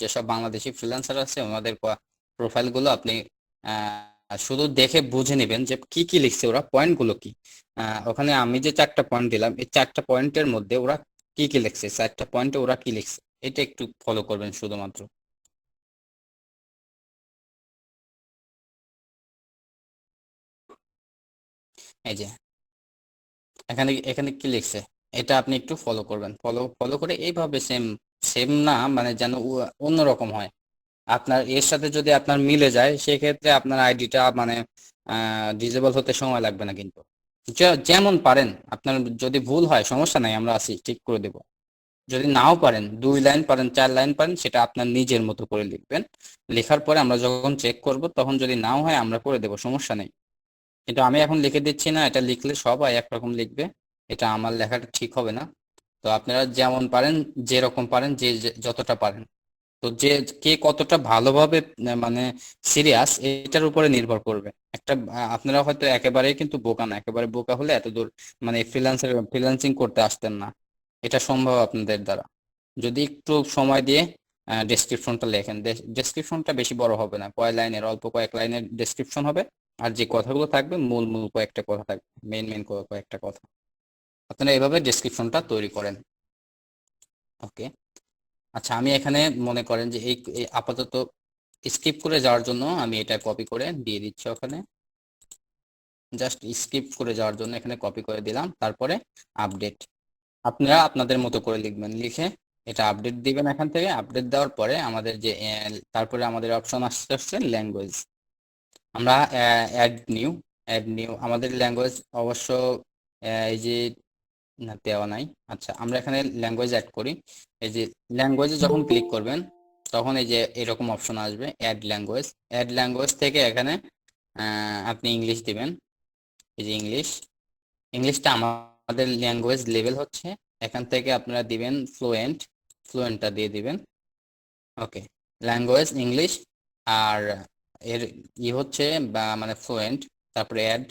যেসব বাংলাদেশি ফ্রিল্যান্সার আছে ওনাদের প্রোফাইল গুলো আপনি শুধু দেখে বুঝে নেবেন যে কি কি লিখছে ওরা, পয়েন্ট গুলো কি। ওখানে আমি যে 4টা পয়েন্ট দিলাম, এই 4টা পয়েন্টের মধ্যে ওরা কি কি লিখছে, 4টা পয়েন্টে ওরা কি লিখছে, এটা একটু ফলো করবেন শুধুমাত্র। এই যে এখানে এখানে কি লিখছে এটা আপনি একটু ফলো করবেন, ফলো ফলো করে এইভাবে সেম সেম না, মানে যেন অন্যরকম হয়। আপনার এর সাথে যদি আপনার মিলে যায় সেক্ষেত্রে আপনার আইডিটা মানে ডিজেবল হতে সময় লাগবে না, কিন্তু যেমন পারেন আপনার যদি ভুল হয় সমস্যা নাই, আমরা আছি, ঠিক করে দেব। যদি নাও পারেন, 2 লাইন পারেন, 4 লাইন পারেন, সেটা আপনার নিজের মতো করে লিখবেন। লেখার পরে আমরা যখন চেক করব তখন যদি নাও হয় আমরা করে দেব, সমস্যা নেই। কিন্তু আমি এখন লিখে দিচ্ছি না, এটা লিখলে সবাই একরকম লিখবে, এটা আমার লেখাটা ঠিক হবে না। তো আপনারা যেমন পারেন, যেরকম পারেন, যতটা পারেন, তো যে কে কতটা ভালোভাবে মানে সিরিয়াস এটার উপরে নির্ভর করবে। একটা আপনারা হয়তো একেবারেই কিন্তু বোকা না, একেবারে বোকা হলে এত দূর মানে ফ্রিল্যান্সিং করতে আসতেন না। এটা সম্ভব আপনাদের দ্বারা, যদি একটু সময় দিয়ে ডেসক্রিপশনটা লেখেন। ডেসক্রিপশনটা বেশি বড় হবে না, কয় লাইনের, অল্প কয়েক লাইনের ডেসক্রিপশন হবে। আর যে কথাগুলো থাকবে মূল মূল কয়েকটা কথা থাকবে, মেইন মেইন কয়েকটা কথা। আপনারা এইভাবে ডেসক্রিপশনটা তৈরি করেন। ওকে, আচ্ছা আমি এখানে মনে করেন যে এই আপাতত স্কিপ করে যাওয়ার জন্য আমি এটা কপি করে দিয়ে দিচ্ছি ওখানে, জাস্ট স্কিপ করে যাওয়ার জন্য এখানে কপি করে দিলাম। তারপরে আপডেট, আপনারা আপনাদের মতো করে লিখবেন, লিখে এটা আপডেট দিবেন। এখান থেকে আপডেট দেওয়ার পরে আমাদের যে তারপরে আমাদের অপশন আসছে ল্যাঙ্গুয়েজ। আমরা অ্যাড নিউ আমাদের ল্যাঙ্গুয়েজ অবশ্য এই যে না দেওয়া নাই। আচ্ছা আমরা এখানে ল্যাঙ্গুয়েজ অ্যাড করি। এই যে ল্যাঙ্গুয়েজে যখন ক্লিক করবেন তখন এই যে এরকম অপশন আসবে অ্যাড ল্যাঙ্গুয়েজ। অ্যাড ল্যাঙ্গুয়েজ থেকে এখানে আপনি ইংলিশ দিবেন। এই যে ইংলিশটা আমাদের ল্যাঙ্গুয়েজ লেভেল হচ্ছে, এখান থেকে আপনারা দিবেন ফ্লুয়েন্টটা দিয়ে দিবেন। ওকে, ল্যাঙ্গুয়েজ ইংলিশ, আর এর হচ্ছে বা মানে ফ্লুয়েন্ট, তারপরে অ্যাড,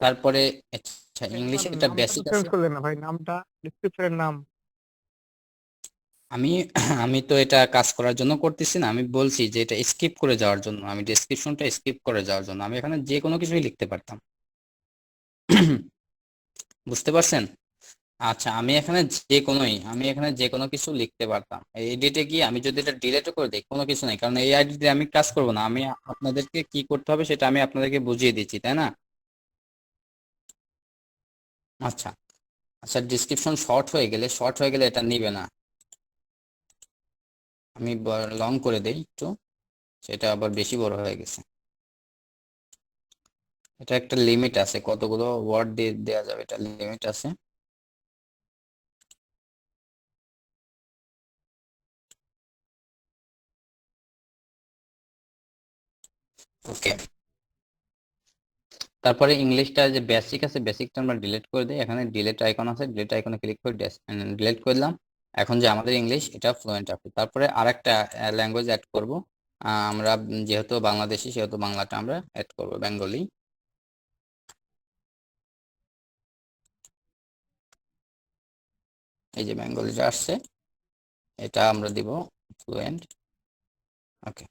তারপরে আচ্ছা ইংলিশে এটা বেসিক আছে। করলেন না ভাই, নামটা ডিসক্রিপশনের নাম। আমি আমি তো এটা কাজ করার জন্য করতেছি না, আমি বলছি যে এটা স্কিপ করে যাওয়ার জন্য, আমি ডেসক্রিপশনটা স্কিপ করে যাওয়ার জন্য আমি এখানে যে কোনো কিছুই লিখতে পারতাম। বুঝতে পারছেন? আচ্ছা আমি এখানে যে কোনো কিছু লিখতে পারতাম। এডিটে গিয়ে আমি যদি এটা ডিলিটও করে দিই কোনো কিছু নাই, কারণ এই আইডিতে আমি কাজ করব না। আমি আপনাদেরকে কি করতে হবে সেটা আমি আপনাদেরকে বুঝিয়ে দিচ্ছি, তাই না? আচ্ছা আচ্ছা, ডিসক্রিপশন শর্ট হয়ে গেলে এটা নিবে না। আমি লং করে দেই একটু, সেটা আবার বেশি বড় হয়ে গেছে। এটা একটা লিমিট আছে, কতগুলো ওয়ার্ড দিয়ে দেওয়া যাবে, এটা লিমিট আছে। ওকে, তারপরে ইংলিশটা যে বেসিক আছে, বেসিকটা আমরা ডিলিট করে দিই। এখানে ডিলিট আইকন আছে, ডিলিট আইকনে ক্লিক করে ডিলিট করে দিলাম। এখন যে আমাদের ইংলিশ এটা ফ্লুয়েন্ট আছে। তারপরে আরেকটা ল্যাঙ্গুয়েজ অ্যাড করব। আমরা যেহেতু বাংলাদেশি সেহেতু বাংলাটা আমরা অ্যাড করব, বেঙ্গলি। এই যে বেঙ্গলিটা আসছে, এটা আমরা দিব ফ্লুয়েন্ট। ওকে,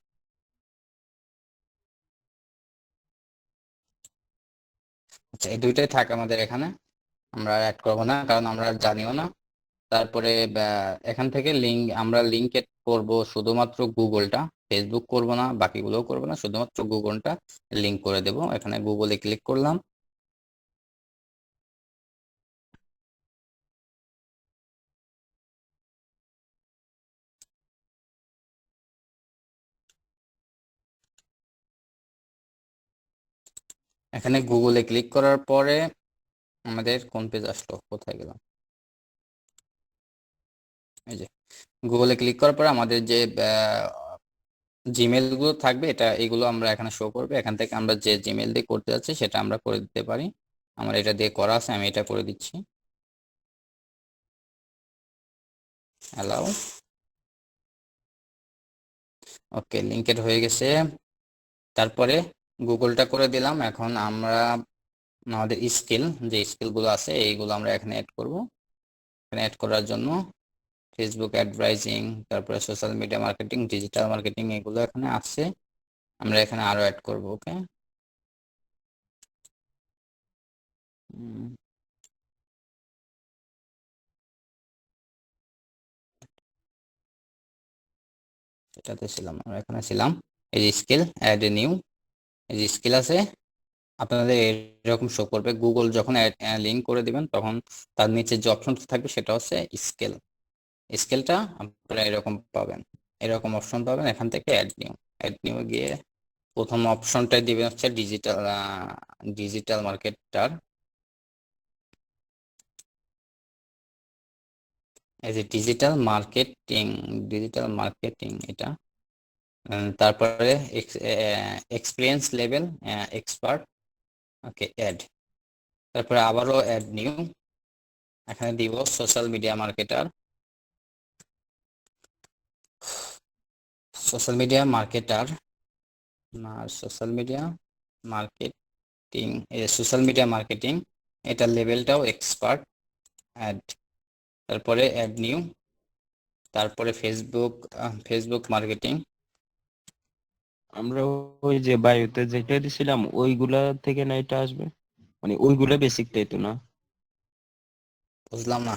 আচ্ছা এই দুইটাই থাক আমাদের এখানে, আমরা অ্যাড করব না কারণ আমরা জানিও না। তারপরে এখান থেকে আমরা লিঙ্ক এড করব শুধুমাত্র গুগলটা, ফেসবুক করব না, বাকিগুলোও করব না, শুধুমাত্র গুগলটা লিঙ্ক করে দেব। এখানে গুগলে ক্লিক করলাম। এখানে গুগলে ক্লিক করার পরে আমাদের কোন পেজ আসলো, কোথায় গেলাম, এই যে গুগলে ক্লিক করার পরে আমাদের যে জিমেল গুলো থাকবে এগুলো আমরা এখানে শো করবে। এখান থেকে আমরা যে জিমেল দিয়ে করতে যাচ্ছি সেটা আমরা করে দিতে পারি। আমার এটা দিয়ে করা আছে, আমি এটা করে দিচ্ছি, অ্যালাউ। ওকে, লিঙ্কেড হয়ে গেছে। তারপরে গুগলটা করে দিলাম। এখন আমরা আমাদের যে স্কিলগুলো আছে এইগুলো আমরা এখানে অ্যাড করব। এখানে অ্যাড করার জন্য ফেসবুক অ্যাডভার্টাইজিং, তারপরে social media marketing, digital marketing, এগুলো এখানে আছে। আমরা এখানে আরো অ্যাড করব। ওকে, এটাতে ছিলাম, আমরা এখানে ছিলাম। এই যে স্কিল, অ্যাড এ নিউ, এই যে স্কিল আছে, আপনাদের এরকম শো করবে। গুগল যখন লিঙ্ক করে দিবেন তখন তার নিচে যে অপশনটা থাকবে সেটা হচ্ছে স্কেল। স্কেলটা আপনারা এরকম পাবেন, এরকম অপশন পাবেন। এখান থেকে অ্যাড নিউ গিয়ে প্রথম অপশনটাই দিবেন হচ্ছে ডিজিটাল মার্কেটার। এই যে ডিজিটাল মার্কেটিং এটা। তারপরে experience level expert. Okay, add, তারপরে আবারও অ্যাড নিউ, এখানে দিব social media marketer. Social media marketer না, social media marketing, social media marketing, এটা লেভেলটাও এক্সপার্ট, অ্যাড, তারপরে অ্যাড নিউ, তারপরে ফেসবুক মার্কেটিং। আমরা ওই যে বায়ুতে যেটা দিছিলাম ওইগুলা থেকে না এটা আসবে, মানে ওইগুলা বেসিকটাই তো না? বুঝলাম না।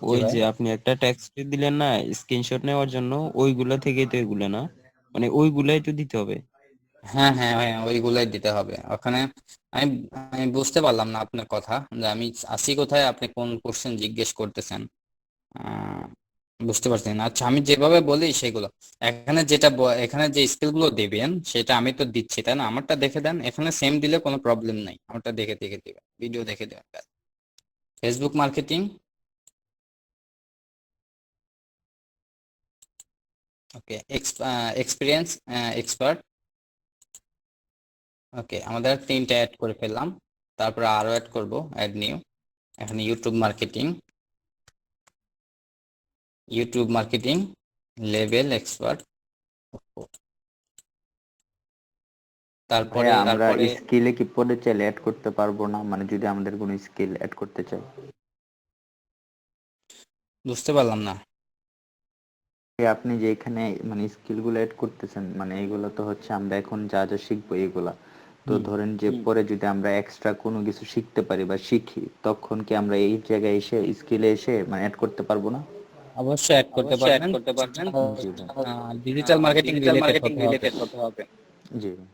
ওই ভাই? যে আপনি একটা টেক্সট দিলেন না স্ক্রিনশট নেওয়ার জন্য, ওইগুলা থেকেই তো এগুলা না, মানে ওইগুলাই তো দিতে হবে। হ্যাঁ হ্যাঁ হ্যাঁ, ওইগুলাই দিতে হবে ওখানে। আমি আমি বুঝতে পারলাম না আপনার কথা, যে আমি আসি কোথায়, আপনি কোন কোশ্চেন জিজ্ঞেস করতেছেন। আহ, বুঝতে পারছি না। আচ্ছা, আমি যেভাবে বলি সেগুলো, এখানে যে স্কিল গুলো দিবেন সেটা আমি তো দিচ্ছি, তাই না? আমারটা দেখে দেন, এখানে সেম দিলে কোনো প্রবলেম নাই, আমারটা দেখে দেখে দিবেন, ভিডিও দেখে দেবেন। ফেসবুক মার্কেটিং, ওকে, এক্সপিরিয়েন্স এক্সপার্ট। ওকে, আমাদের তিনটা অ্যাড করে ফেললাম, তারপরে আরো অ্যাড করব, অ্যাড নিউ, এখানে ইউটিউব মার্কেটিং লেভেল এক্সপার্ট। তারপরে ভাইয়া আমরা স্কিলে কি পরে চাইলে অ্যাড করতে পারবো না, মানে যদি আমাদের কোনো স্কিল অ্যাড করতে চাই? বুঝতে পারলাম না। আপনি যে এখানে মানে স্কিল গুলো অ্যাড করতেছেন, মানে এগুলো তো হচ্ছে আমরা এখন যা যা শিখবো এগুলা। তো ধরেন যে পরে যদি আমরা এক্সট্রা কোনো কিছু শিখতে পারি বা শিখি, তখন কি আমরা এই জায়গায় এসে স্কিলে এসে মানে অ্যাড করতে পারবো না? অবশ্যই অ্যাড করতে পারবেন, জি ভাই। ডিজিটাল মার্কেটিং রিলেটেড হতে হবে। জি ভাই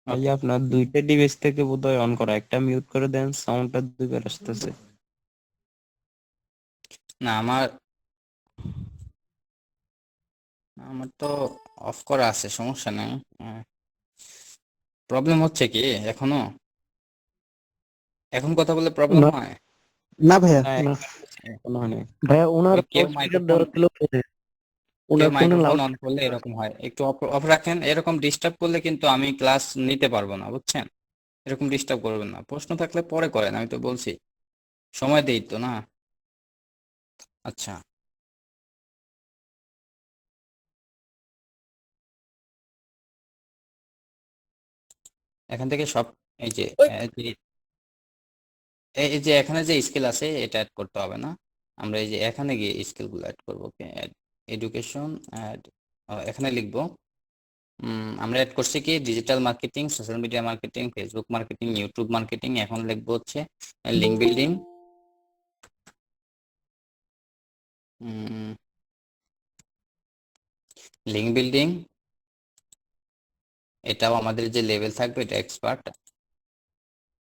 ওকে, আপনার দুইটা ডিভাইস থেকে বোধহয় অন করা, একটা মিউট করে দেন, সাউন্ডটা দুইবার আসতেছে। না আমার আমার তো অফ করা আছে, সমস্যা নেই। প্রবলেম হচ্ছে কি এখনো? এখন কথা বলে প্রবলেম না হয়? না ভাইয়া, না না এখনো হয় নাই। ভাইয়া, ওনার কেউ স্পিকার মাইক্রোফোন দেওয়া ছিল ফোনে, কেউ ওনার ফোনে মাইক্রোফোন লাউড। অন করলে এরকম হয়, একটু অফ অফ রাখেন। এরকম ডিস্টার্ব করলে কিন্তু আমি ক্লাস নিতে পারবো না, বুঝছেন? এরকম ডিস্টার্ব করবেন না, প্রশ্ন থাকলে পরে করেন, আমি তো বলছি সময় দেই তো না। আচ্ছা, এখান থেকে সব, এই যে এই যে এখানে যে স্কিল আছে এটা অ্যাড করতে হবে না, আমরা এই যে এখানে গিয়ে স্কিল গুলো অ্যাড করবো। ওকে, এডুকেশন অ্যাড, এখানে লিখবো। আমরা অ্যাড করছি কি digital marketing, social media marketing, Facebook marketing, YouTube marketing. এখন লিখবো হচ্ছে লিঙ্ক বিল্ডিং। লিঙ্ক বিল্ডিং, এটাও আমাদের যে লেভেল থাকবে এটা এক্সপার্ট।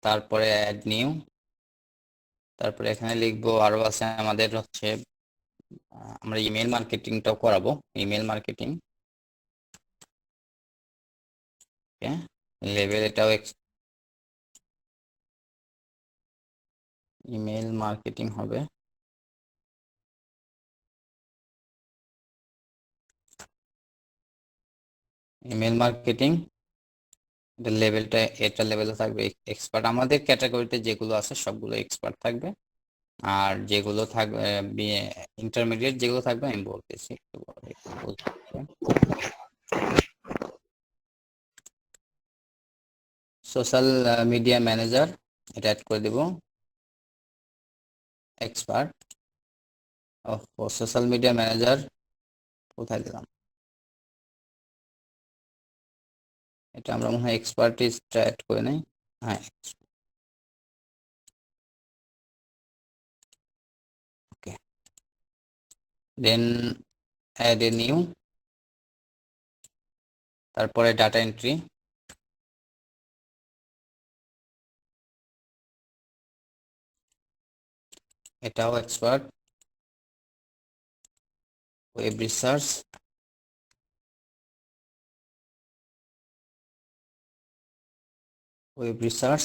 তারপরে অ্যাড নিউ, তারপরে এখানে লিখবো আরো আছে আমাদের হচ্ছে আমরা ইমেল মার্কেটিংটাও করাবো, ইমেল মার্কেটিং। লেভেল এটাও ইমেল মার্কেটিং হবে। ইমেল মার্কেটিং এটা লেভেলে থাকবে এক্সপার্ট। আমাদের ক্যাটাগরিতে যেগুলো আছে সবগুলো এক্সপার্ট থাকবে, আর যেগুলো থাকবে ইন্টারমিডিয়েট যেগুলো থাকবে আমি বলতেছি একটু পরে, একটু বলতে। সোশ্যাল মিডিয়া ম্যানেজার, এটা অ্যাড করে দেব এক্সপার্ট। ও সোশ্যাল মিডিয়া ম্যানেজার কোথায় দিলাম? এটা আমরা মনে হয় এক্সপার্টিসটা অ্যাড করে নেই। হ্যাঁ, okay, then add a new, তারপরে ডাটা এন্ট্রি, এটাও expert, web research, web research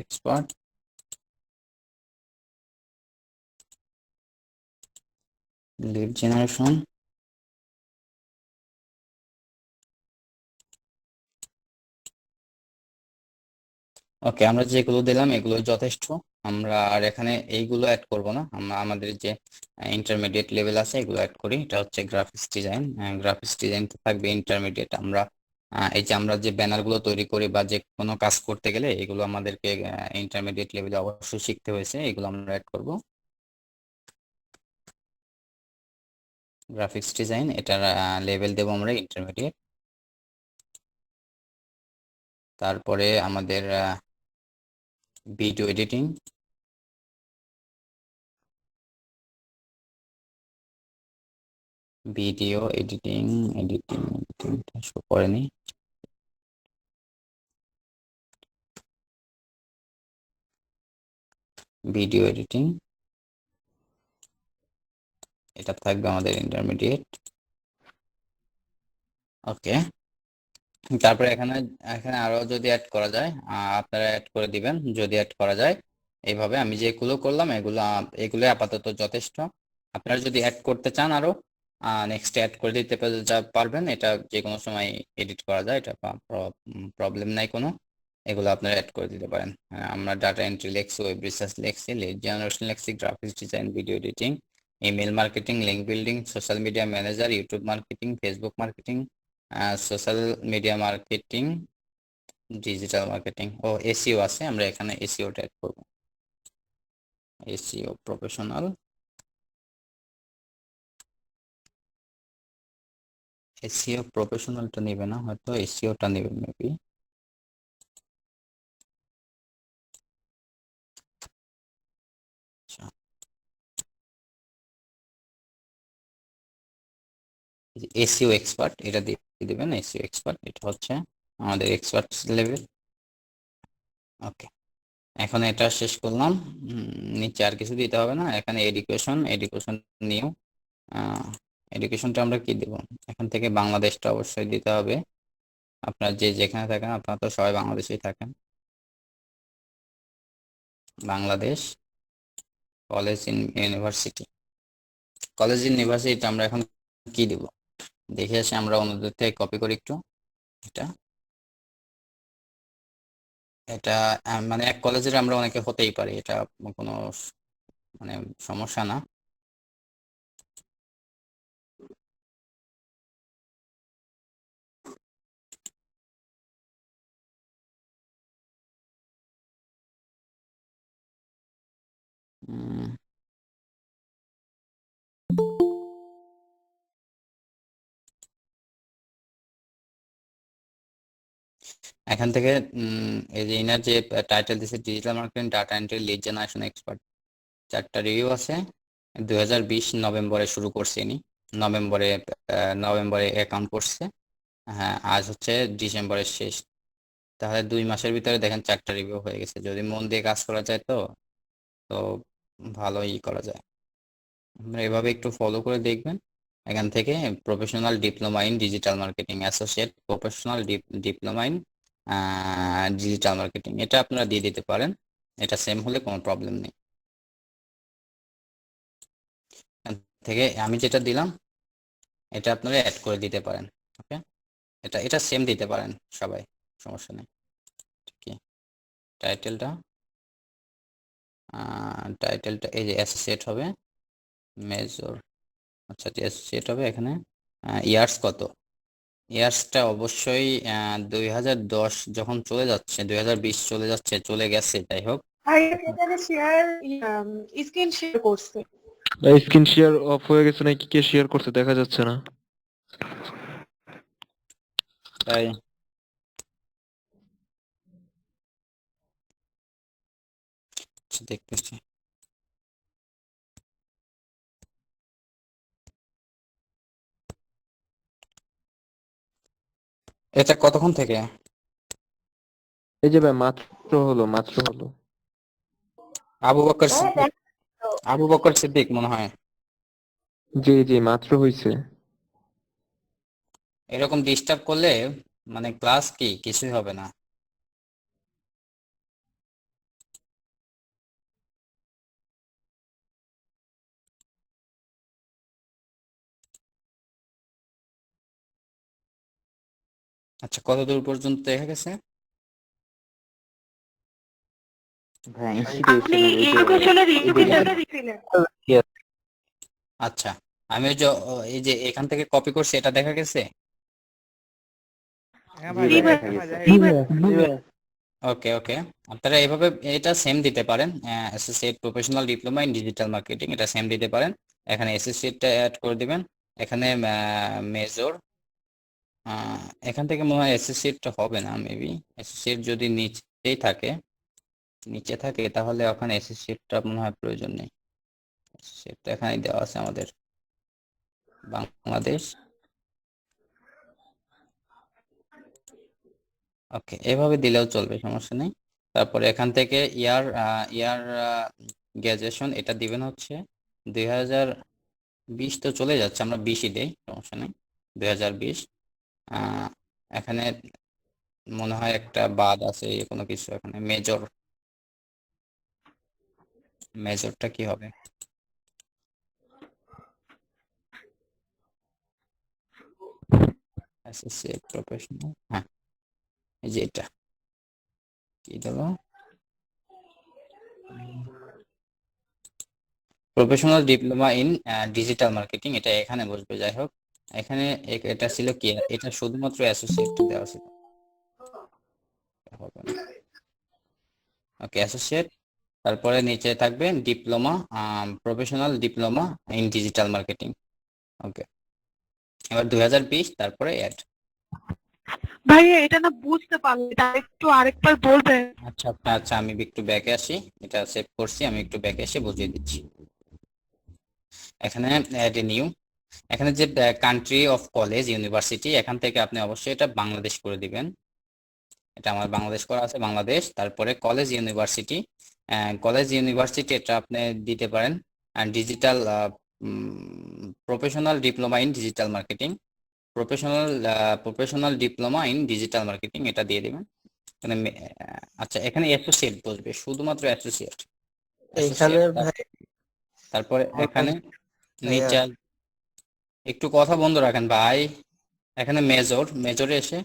expert, lead generation, okay, আমরা যেগুলো দিলাম এগুলো যথেষ্ট। আমরা আর এখানে এইগুলো অ্যাড করব না, আমরা আমাদের যে ইন্টারমিডিয়েট লেভেল আছে এগুলো অ্যাড করি। এটা হচ্ছে গ্রাফিক্স ডিজাইন, গ্রাফিক্স ডিজাইন থাকবে ইন্টারমিডিয়েট। আমরা এই যে আমরা যে ব্যানার গুলো তৈরি করি বা যে কোনো কাজ করতে গেলে এগুলো আমাদেরকে ইন্টারমিডিয়েট লেভেলে অবশ্যই শিখতে হয়েছে, এগুলো আমরা অ্যাড করব। গ্রাফিক্স ডিজাইন, এটার লেভেল দেবো আমরা ইন্টারমিডিয়েট। তারপরে আমাদের ভিডিও এডিটিং, ভিডিও এডিটিং, এডিটিংটা শো করেনি। ভিডিও এডিটিং, এটা থাকবে আমাদের ইন্টারমিডিয়েট। ওকে, তারপরে এখানে এখানে আরো যদি অ্যাড করা যায় আপনারা অ্যাড করে দিবেন, যদি অ্যাড করা যায়। এইভাবে আমি যেগুলো করলাম এগুলো আপাতত যথেষ্ট। আপনারা যদি অ্যাড করতে চান আরো নেক্সট অ্যাড করে দিতে পারবেন। এটা যে কোনো সময় এডিট করা যায়, এটা প্রবলেম নাই কোনো। এগুলো আপনারা অ্যাড করে দিতে পারেন। আমরা ডাটা এন্ট্রি লিখছি, ওয়েব রিসার্চ লিখছি, লিড জেনারেশন লিখছি, graphics design, video editing, email marketing, link building, social media manager, YouTube marketing, Facebook marketing, social media marketing, digital marketing ও এসইও আছে। আমরা এখানে এসইওটা অ্যাড করব, এসইও প্রফেশনাল। এসইও প্রফেশনালটা নেবে না, হয়তো এসইওটা নেবে মেবি। আচ্ছা, এসইও এক্সপার্ট এটা দিয়ে দিবেন। এসইও এক্সপার্ট এটা হচ্ছে আমাদের এক্সপার্ট লেভেল। ওকে, এখন এটা শেষ করলাম। নিচে আর কিছু দিতে হবে না। এখানে এডুকেশন নিউ, এডুকেশনটা আমরা কি দেব? এখান থেকে বাংলাদেশটা অবশ্যই দিতে হবে। আপনার যেখানে থাকেন, আপনারা তো সবাই বাংলাদেশেই থাকেন। Bangladesh, college university, college university আমরা এখন কি দিব দেখে আসি। আমরা অন্যদের থেকে কপি করি একটু। এটা এটা মানে এক কলেজের আমরা অনেকে হতেই পারি, এটা কোনো মানে সমস্যা না। এখান থেকে এই যে ইনার যে টাইটেল দিছে digital marketing, data entry, lead generation expert, 4টা রিভিউ আছে। 2020 নভেম্বরে শুরু করছে ইনি, নভেম্বরে অ্যাকাউন্ট করছে। হ্যাঁ, আজ হচ্ছে ডিসেম্বরের শেষ। তাহলে 2 মাসের ভিতরে দেখেন 4টা রিভিউ হয়ে গেছে। যদি মন দিয়ে কাজ করা যায় তো তো ভালোই করা যায়। আপনারা এভাবে একটু ফলো করে দেখবেন। এখান থেকে professional diploma in digital marketing, associate professional diploma in digital marketing, এটা আপনারা দিয়ে দিতে পারেন। এটা সেম হলে কোনো প্রবলেম নেই। এখান থেকে আমি যেটা দিলাম এটা আপনারা অ্যাড করে দিতে পারেন। ওকে, এটা সেম দিতে পারেন সবাই, সমস্যা নেই। কি টাইটেলটা এই যে অ্যাসোসিয়েট হবে, মেজর, আচ্ছা অ্যাসোসিয়েট হবে। এখানে ইয়ার্স কত, ইয়ার্সটা অবশ্যই 2010 যখন চলে যাচ্ছে, 2020 চলে গেছে, যাই হোক। আর এখানে শেয়ার স্ক্রিন শেয়ার করছে। স্ক্রিন শেয়ার অফ হয়ে গেছে নাকি, কে শেয়ার করছে দেখা যাচ্ছে না। তাই আচ্ছা, দেখতেছি। এটা কতক্ষণ থেকে? এই যে ভাই মাত্র হলো। আবু বকর সিদ্দিক, আবু বকর সিদ্দিক মনে হয়। জি জি মাত্র হইছে। এরকম ডিস্টার্ব করলে মানে ক্লাস কি কিছুই হবে না। আচ্ছা, কত দূর পর্যন্ত দেখা গেছে? ভাই আপনি ইনস্টিটিউশনের এই যে এডুকেশনের ছিলেন। আচ্ছা, আমি ওই যে এই যে এখান থেকে কপি করছি এটা দেখা গেছে? হ্যাঁ জি ভাই, ভাই ভাই, দেখা গেছে। জি ভাইয়া, জি ভাইয়া। ওকে ওকে, আপনারা এইভাবে এটা সেম দিতে পারেন। Associate professional diploma in digital marketing এটা সেম দিতে পারেন। এখানে অ্যাসোসিয়েটটা অ্যাড করে দিবেন। এখানে মেজর, এখান থেকে মনে হয় অ্যাসোসিয়েটটা হবে না, মেবি অ্যাসোসিয়েট যদি নিচে থাকে তাহলে ওখানে অ্যাসোসিয়েটটা মনে হয় প্রয়োজন নেই। অ্যাসোসিয়েটটা এখানে দেওয়া আছে আমাদের বাংলাদেশ। ওকে, এভাবে দিলেও চলবে, সমস্যা নেই। তারপরে এখান থেকে ইয়ার গ্র্যাজুয়েশন এটা দিবেন হচ্ছে 2020, তো চলে যাচ্ছে, আমরা 20ই দেই, সমস্যা নেই। 2020। এখানে মনে হয় একটা বাদ আছে কোনো কিছু, এখানে মেজরটা কি হবে? অ্যাসোসিয়েট প্রফেশনাল, হ্যাঁ, এই যে এটা কি দিল, professional diploma in digital marketing, এটা এখানে বসবে। যাই হোক, এখানে এটা ছিল কি, এটা শুধুমাত্র অ্যাসোসিয়েট দেওয়া ছিল, হবে না। ওকে, অ্যাসোসিয়েট, তারপরে নিচে থাকবে diploma, professional diploma in digital marketing. Okay, এবার 2020, তারপরে অ্যাড। ভাইয়া এটা না বুঝতে পারলে এটা একটু আরেকবার বলবেন? আচ্ছা আচ্ছা আচ্ছা, আমি একটু ব্যাকে আসি, এটা সেভ করছি, আমি একটু ব্যাকে এসে বুঝিয়ে দিচ্ছি। এখানে অ্যাড এ নিউ, এখানে যে কান্ট্রি অফ কলেজ ইউনিভার্সিটি, এখান থেকে আপনি অবশ্যই এটা বাংলাদেশ করে দিবেন। এটা আমার বাংলাদেশ করা আছে, বাংলাদেশ। তারপরে কলেজ ইউনিভার্সিটি এটা আপনি দিতে পারেন digital professional diploma in digital marketing, professional diploma in digital marketing, এটা দিয়ে দিবেন। এখানে আচ্ছা, এখানে অ্যাসোসিয়েট বসবে, শুধুমাত্র অ্যাসোসিয়েট। এইখানে ভাই তারপরে এখানে ভাইয়া, নিচে একটু কথা বন্ধ রাখেন ভাই। এখানে মেজরে এসে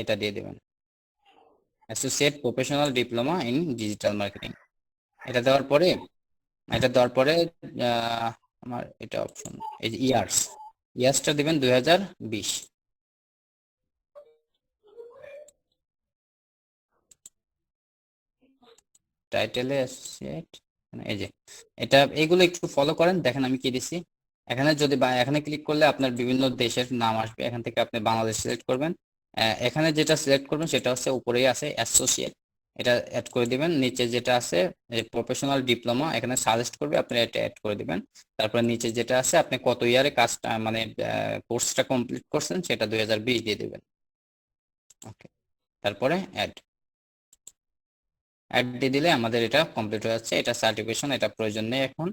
এটা দিয়ে দিবেন, associate professional diploma in digital marketing. এটা দেওয়ার পরে আমার এটা অপশন, এই যে ইয়ার্সটা দিবেন 2020। টাইটেলে অ্যাসোসিয়েট, এই যে এইগুলো একটু ফলো করেন, দেখেন আমি কি দিছি। এখানে ক্লিক করলে আপনার বিভিন্ন দেশের নাম আসবে, এখান থেকে আপনি বাংলাদেশ সিলেক্ট করবেন। এখানে যেটা সিলেক্ট করবেন সেটা হচ্ছে উপরেই আছে অ্যাসোসিয়েট, এটা অ্যাড করে দিবেন। নিচে যেটা আছে প্রফেশনাল ডিপ্লোমা, এখানে সাজেস্ট করবে, আপনি এটা অ্যাড করে দিবেন। তারপরে নিচে যেটা আছে আপনি কত ইয়ারে কাজটা মানে কোর্সটা কমপ্লিট করছেন সেটা 2020 দিয়ে দিবেন। ওকে, তারপরে অ্যাড দিয়ে দিলে আমাদের এটা কমপ্লিট হয়ে যাচ্ছে। এটা সার্টিফিকেশন, এটা প্রয়োজন নেই এখন।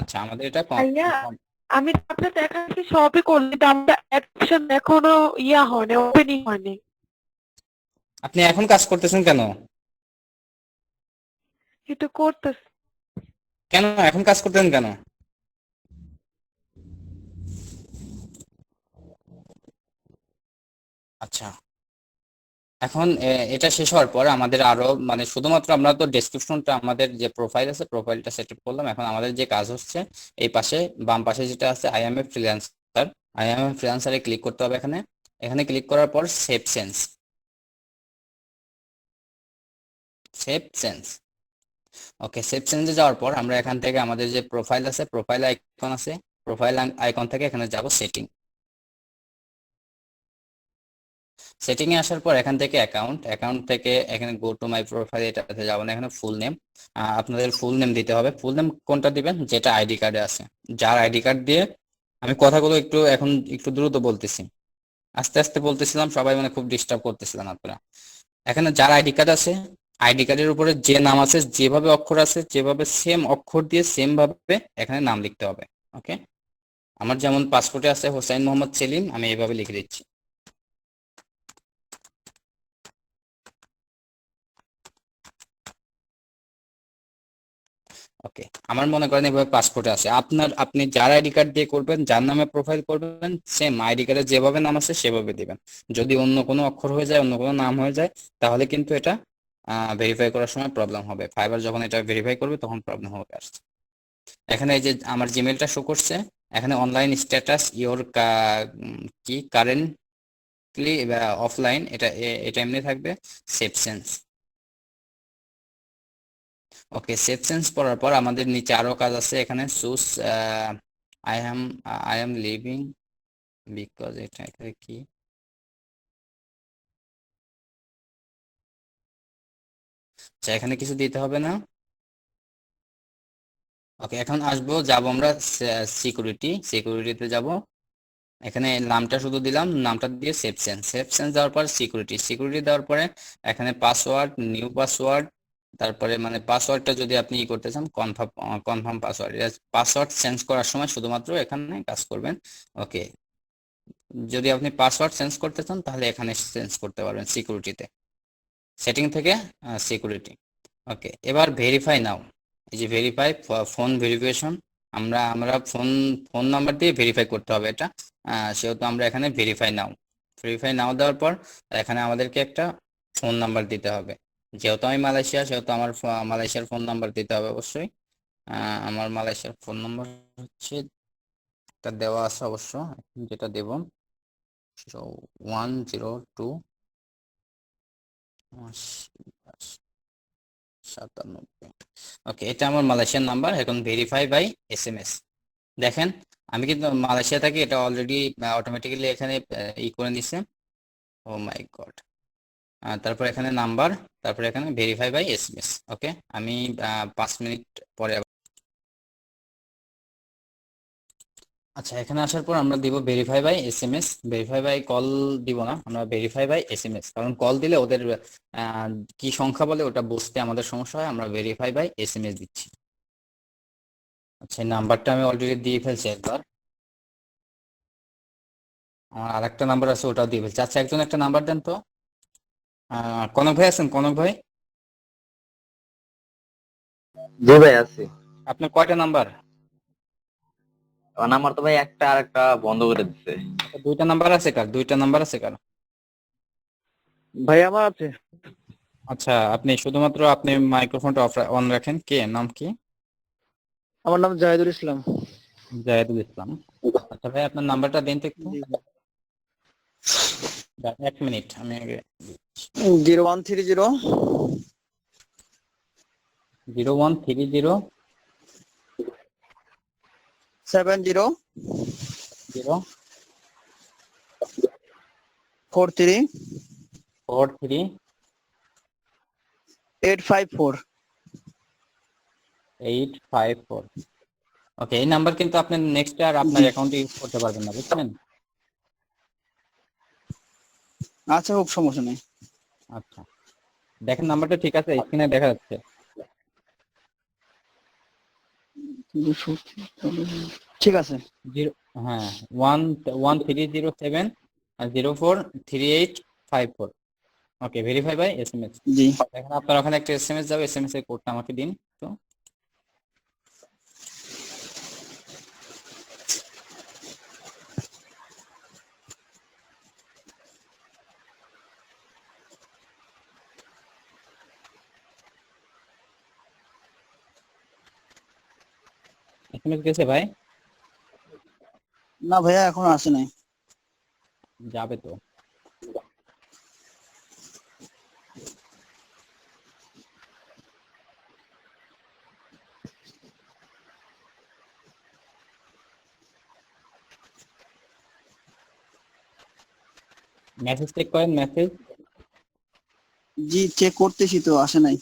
আচ্ছা, আমাদের এটা ভাইয়া আমি আপনার দেখাচ্ছি সবই করলি, কিন্তু আমার অ্যাডমিশন এখনো হয়নি, ওপেনিং হয়নি। আপনি এখন কাজ করতেছেন কেন? এটা করতেছি। কেন এখন কাজ করতেছেন কেন? আচ্ছা, এখন এটা শেষ হওয়ার পর আমাদের আরো মানে শুধুমাত্র আমরা তো ডেসক্রিপশনটা, আমাদের যে প্রোফাইল আছে প্রোফাইলটা সেট আপ করলাম। এখন আমাদের যে কাজ হচ্ছে, এই পাশে বাম পাশে যেটা আছে আই এম এ ফ্রিল্যান্সারে ক্লিক করতে হবে। এখানে এখানে ক্লিক করার পর সেভ চেঞ্জ, ওকে, সেভ চেঞ্জে যাওয়ার পর আমরা এখান থেকে আমাদের যে প্রোফাইল আছে, প্রোফাইল আইকন আছে, প্রোফাইল আইকন থেকে এখানে যাব সেটিং। সেটিং এ আসার পর এখান থেকে অ্যাকাউন্ট, অ্যাকাউন্ট থেকে এখানে গো টু মাই প্রোফাইল, এটাতে যাবেন। এখানে ফুল নেম, আপনাদের ফুল নেম দিতে হবে। ফুল নেম কোনটা দিবেন? যেটা আইডি কার্ডে আছে। যার আইডি কার্ড দিয়ে, আমি কথাগুলো এখন একটু দ্রুত বলতেছি, আস্তে আস্তে বলতেছিলাম, সবাই মানে খুব ডিস্টার্ব করতেছিলেন আপনারা। এখানে যার আইডি কার্ড আছে, আইডি কার্ডের উপরে যে নাম আছে, যেভাবে অক্ষর আছে, যেভাবে সেম অক্ষর দিয়ে সেম ভাবে এখানে নাম লিখতে হবে। ওকে, আমার যেমন পাসপোর্টে আছে হোসাইন মোহাম্মদ সেলিম, আমি এইভাবে লিখে দিচ্ছি। ওকে, আমার মনে করেন এভাবে পাসপোর্টে আছে। আপনি যার আইডি কার্ড দিয়ে করবেন, যার নামে প্রোফাইল করবেন, সেম আইডি কার্ডে যেভাবে নাম আছে সেভাবে দিবেন। যদি অন্য কোনো অক্ষর হয়ে যায়, অন্য কোনো নাম হয়ে যায়, তাহলে কিন্তু এটা ভেরিফাই করার সময় প্রবলেম হবে। ফাইবার যখন এটা ভেরিফাই করবে তখন প্রবলেম হবে আসছে। এখানে এই যে আমার জিমেলটা শো করছে, এখানে অনলাইন স্ট্যাটাস ইওর কি কারেন্টলি অফলাইন, এটা এমনি থাকবে। Save change. Okay, save change করার পর আমাদের নিচে আরো কাজ আছে। এখানে choose I am I am living because, এটা এখানে কি, আচ্ছা এখানে কিছু দিতে হবে না। ওকে, এখন যাব আমরা সিকিউরিটিতে যাব। এখানে নামটা শুধু দিলাম, নামটা দিয়ে সেভ চেঞ্জ দেওয়ার পর সিকিউরিটি দেওয়ার পরে এখানে পাসওয়ার্ড, নিউ পাসওয়ার্ড, তারপরে মানে পাসওয়ার্ডটা যদি আপনি করতে চান কনফার্ম পাসওয়ার্ড, পাসওয়ার্ড চেঞ্জ করার সময় শুধুমাত্র এখানে কাজ করবেন। ওকে, যদি আপনি পাসওয়ার্ড চেঞ্জ করতে চান তাহলে এখানে চেঞ্জ করতে পারবেন সিকিউরিটিতে, সেটিং থেকে সিকিউরিটি। ওকে, এবার ভেরিফাই নাও। এই যে ভেরিফাই ফোন ভেরিফিকেশন, আমরা ফোন নাম্বার দিয়ে ভেরিফাই করতে হবে এটা। সেহেতু আমরা এখানে ভেরিফাই নাও দেওয়ার পর এখানে আমাদেরকে একটা ফোন নাম্বার দিতে হবে। যেহেতু আমি মালয়েশিয়া, সেহেতু আমার মালয়েশিয়ার ফোন নাম্বার দিতে হবে অবশ্যই। আমার মালয়েশিয়ার ফোন নাম্বার হচ্ছে, এটা দেওয়া আছে অবশ্য, যেটা দেব 102 97। ওকে, এটা আমার মালয়েশিয়ান নাম্বার। এখন ভেরিফাই বাই SMS। দেখেন, আমি কিন্তু মালয়েশিয়া থাকি, এটা অলরেডি অটোমেটিক্যালি এখানে করে নিছে। ও মাই গড। তারপর এখানে নাম্বার, তারপর এখানে ভেরিফাই বাই SMS। ওকে, আমি 5 মিনিট পরে আচ্ছা, এখানে আসার পর আমরা দিব verify by SMS। Verify by call দিব না, আমরা ভেরিফাই বাই SMS, কারণ কল দিলে ওদের কি সংখ্যা বলে ওটা বুঝতে আমাদের সমস্যা হয়। আমরা ভেরিফাই বাই SMS দিচ্ছি। আচ্ছা, এই নাম্বারটা আমি অলরেডি দিয়ে ফেলছি একবার। আমার আরেকটা নাম্বার আছে, ওটাও দিয়ে ফেলছি। আচ্ছা, একজন একটা নাম্বার দেন তো। কনক ভাই আছেন? কনক ভাই, জি ভাই আছি। আপনার কয়টা নাম্বার? আমার তো ভাই একটা আর একটা বন্ধ করে দিচ্ছে। দুইটা নাম্বার আছে কার? দুইটা নাম্বার আছে কার? ভাই আমার আছে। আচ্ছা, আপনি শুধুমাত্র আপনি মাইক্রোফোনটা অন রাখেন। কে, নাম কি? আমার নাম জাহিদুল ইসলাম। জাহেদুল ইসলাম। আচ্ছা ভাই, আপনার নাম্বারটা দিন তো একটু। 1 মিনিট, আমি আগে 0130 0130 70 0 43 43 854। 854। ওকে, এই নাম্বার কিন্তু আপনি নেক্সট আর আপনার অ্যাকাউন্টে ইউজ করতে পারবেন না, বুঝছেন? আচ্ছা, হোক, সমস্যা নেই। আচ্ছা, দেখেন নাম্বারটা ঠিক আছে, স্ক্রিনে দেখা যাচ্ছে। ঠিক আছে। হ্যাঁ, 1307 043854। ওকে, ভেরিফাই বাই SMS। জি। দেখেন আপনার ওখানে একটা SMS যাবে, SMS এর কোডটা আমাকে দিন তো। SMS গেছে ভাই? না ভাইয়া, এখন আসে নাই। যাবে তো। মেসেজ চেক করেন, মেসেজ। জি চেক করতেছি তো, আসে নাই।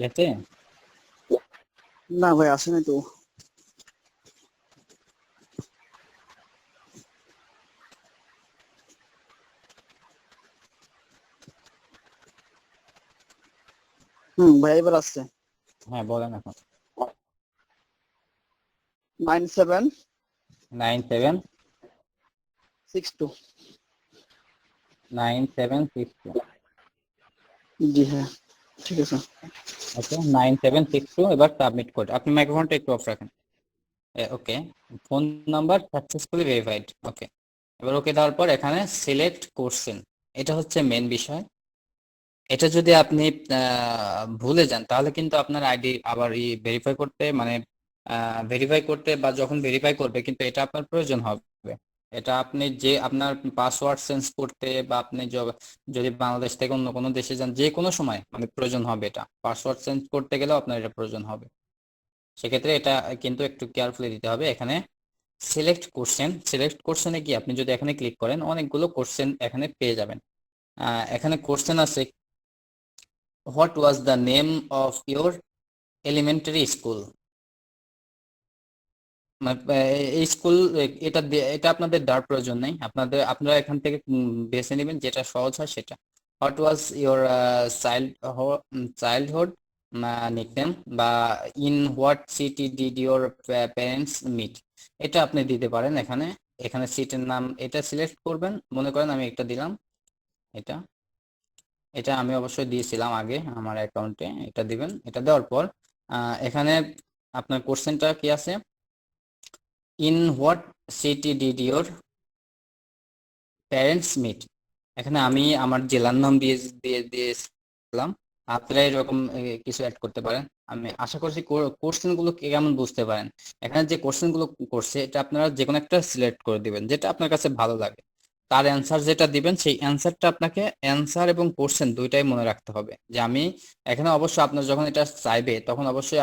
গেছে? না ভাই, আসে নাই তো। ভাই এবার আসছে। হ্যাঁ বলেন এখন। 9762। 9762। জি হ্যাঁ, ঠিক আছে। ওকে, 9762, এবার সাবমিট করে আপনি মাইক্রোফোনটা একটু অফ রাখেন। ওকে, ফোন নাম্বার সাকসেসফুলি ভেরিফাইড। ওকে, এবার ওকে দেওয়ার পর এখানে সিলেক্ট করছেন, এটা হচ্ছে মেন বিষয়। এটা যদি আপনি ভুলে যান তাহলে কিন্তু আপনার আইডি আবার ভেরিফাই করতে, মানে ভেরিফাই করতে বা যখন ভেরিফাই করবে কিন্তু এটা আপনার প্রয়োজন হবে। এটা আপনি যে আপনার পাসওয়ার্ড চেঞ্জ করতে বা আপনি যদি বাংলাদেশ থেকে অন্য কোনো দেশে যান যে কোনো সময় মানে প্রয়োজন হবে, এটা পাসওয়ার্ড চেঞ্জ করতে গেলেও আপনার এটা প্রয়োজন হবে। সেক্ষেত্রে এটা কিন্তু একটু কেয়ারফুলি দিতে হবে। এখানে সিলেক্ট কোশ্চেনে কি আপনি যদি এখানে ক্লিক করেন অনেকগুলো কোশ্চেন এখানে পেয়ে যাবেন। এখানে কোশ্চেন আছে, what was the name of your elementary school. এই স্কুল, এটা আপনাদের দেওয়ার প্রয়োজন নেই, আপনারা এখান থেকে বেছে নেবেন যেটা সহজ হয় সেটা। What was your childhood nickname, বা in what city did your parents meet, এটা আপনি দিতে পারেন। এখানে এখানে সিটের নাম এটা সিলেক্ট করবেন, মনে করেন আমি একটা দিলাম, এটা এটা আমি অবশ্যই দিয়েছিলাম আগে আমার অ্যাকাউন্টে, এটা দিবেন। এটা দেওয়ার পর এখানে আপনার কোশ্চেনটা কি আছে, in what city did your parents meet. এখানে আমি আমার জেলার নাম দিয়েছিলাম, আপনারা এরকম কিছু অ্যাড করতে পারেন। আমি আশা করছি কোশ্চেন গুলো কেমন বুঝতে পারেন। এখানে যে কোশ্চেন গুলো করছে এটা আপনারা যে কোনো একটা সিলেক্ট করে দিবেন যেটা আপনার কাছে ভালো লাগে। তার অ্যান্সার যেটা দিবেন সেই অ্যান্সারটা আপনাকে অ্যান্সার এবং কোশ্চেন দুইটাই মনে রাখতে হবে। যে আমি এখানে অবশ্যই আপনার যখন এটা চাইবে তখন অবশ্যই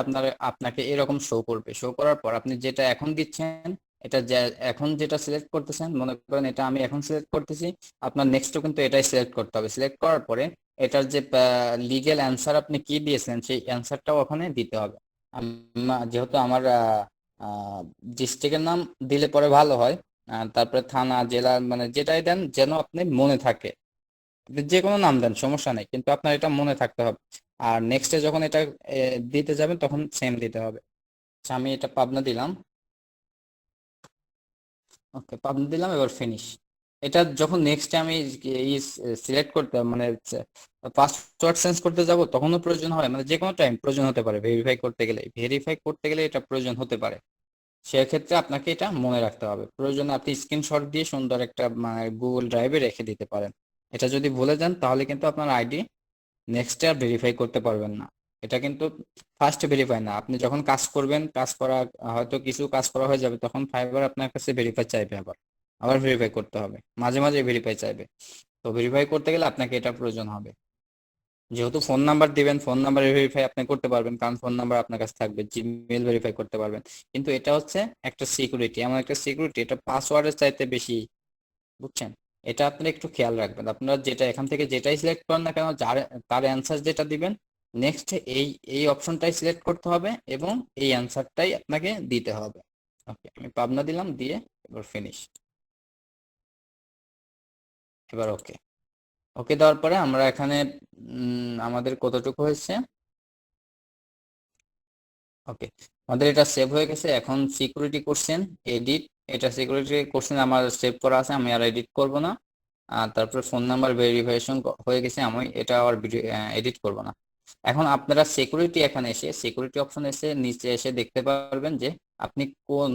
আপনাকে এরকম শো করবে। শো করার পর আপনি যেটা এখন দিচ্ছেন, এটা যে এখন যেটা সিলেক্ট করতেছেন, মনে করেন এটা আমি এখন সিলেক্ট করতেছি, আপনার নেক্সটও কিন্তু এটাই সিলেক্ট করতে হবে। সিলেক্ট করার পরে এটার যে লিগ্যাল অ্যান্সার আপনি কি দিয়েছেন সেই অ্যান্সারটাও ওখানে দিতে হবে। যেহেতু আমার ডিস্ট্রিক্টের নাম দিলে পরে ভালো হয়, তারপরে থানা জেলা মানে যেটাই দেন যেন আপনি মনে থাকে। আপনি যে কোনো নাম দেন সমস্যা নেই, কিন্তু আপনার এটা মনে থাকতে হবে। আর নেক্সটে যখন এটা দিতে যাবেন তখন সেম দিতে হবে। আচ্ছা, আমি এটা পাবনা দিলাম। ওকে, পাবনা দিলাম, এবার ফিনিশ। এটা যখন নেক্সট আমি সিলেক্ট করতে মানে পাসওয়ার্ড চেঞ্জ করতে যাব তখনও প্রয়োজন হয়, মানে যে কোনো টাইম প্রয়োজন হতে পারে। ভেরিফাই করতে গেলে এটা প্রয়োজন হতে পারে। সেক্ষেত্রে আপনাকে এটা মনে রাখতে হবে। প্রয়োজনে আপনি স্ক্রিনশট দিয়ে সুন্দর একটা মানে গুগল ড্রাইভে রেখে দিতে পারেন। এটা যদি ভুলে যান তাহলে কিন্তু আপনার আইডি নেক্সট আর ভেরিফাই করতে পারবেন না। এটা কিন্তু ফার্স্ট ভেরিফাই না, আপনি যখন কাজ করবেন, কাজ করা হয়তো কিছু কাজ করা হয়ে যাবে তখন ফাইবার আপনার কাছে ভেরিফাই চাইবে, আবার আবার ভেরিফাই করতে হবে, মাঝে মাঝে ভেরিফাই চাইবে। তো ভেরিফাই করতে গেলে আপনাকে এটা প্রয়োজন হবে। যেহেতু ফোন নাম্বার দিবেন, ফোন নাম্বারের ভেরিফাই আপনি করতে পারবেন কারণ ফোন নাম্বার আপনার কাছে থাকবে, জিমেল ভেরিফাই করতে পারবেন। কিন্তু এটা হচ্ছে একটা সিকিউরিটি, এমন একটা সিকিউরিটি, এটা পাসওয়ার্ডের চাইতে বেশি, বুঝছেন? এটা আপনি একটু খেয়াল রাখবেন। আপনারা যেটা এখান থেকে যেটাই সিলেক্ট করেন না কেন, তার অ্যান্সার যেটা দিবেন নেক্সট এই এই অপশনটাই সিলেক্ট করতে হবে এবং এই অ্যান্সারটাই আপনাকে দিতে হবে। ওকে, আমি পাবনা দিলাম, দিয়ে এবার ফিনিশ। এবার ওকে, ওকে দেওয়ার পরে আমরা এখানে আমাদের কতটুকু হয়েছে, ওকে, আমাদের এটা সেভ হয়ে গেছে। এখন সিকিউরিটি কোশ্চেন এডিট, এটা সিকিউরিটি কোশ্চেন আমার সেভ করা আছে, আমি আর এডিট করব না। আর তারপরে ফোন নাম্বার ভেরিফিকেশন হয়ে গেছে, আমি এটা আর এডিট করব না। এখন আপনারা সিকিউরিটি এখানে এসে সিকিউরিটি অপশন এসে নিচে এসে দেখতে পারবেন যে আপনি কোন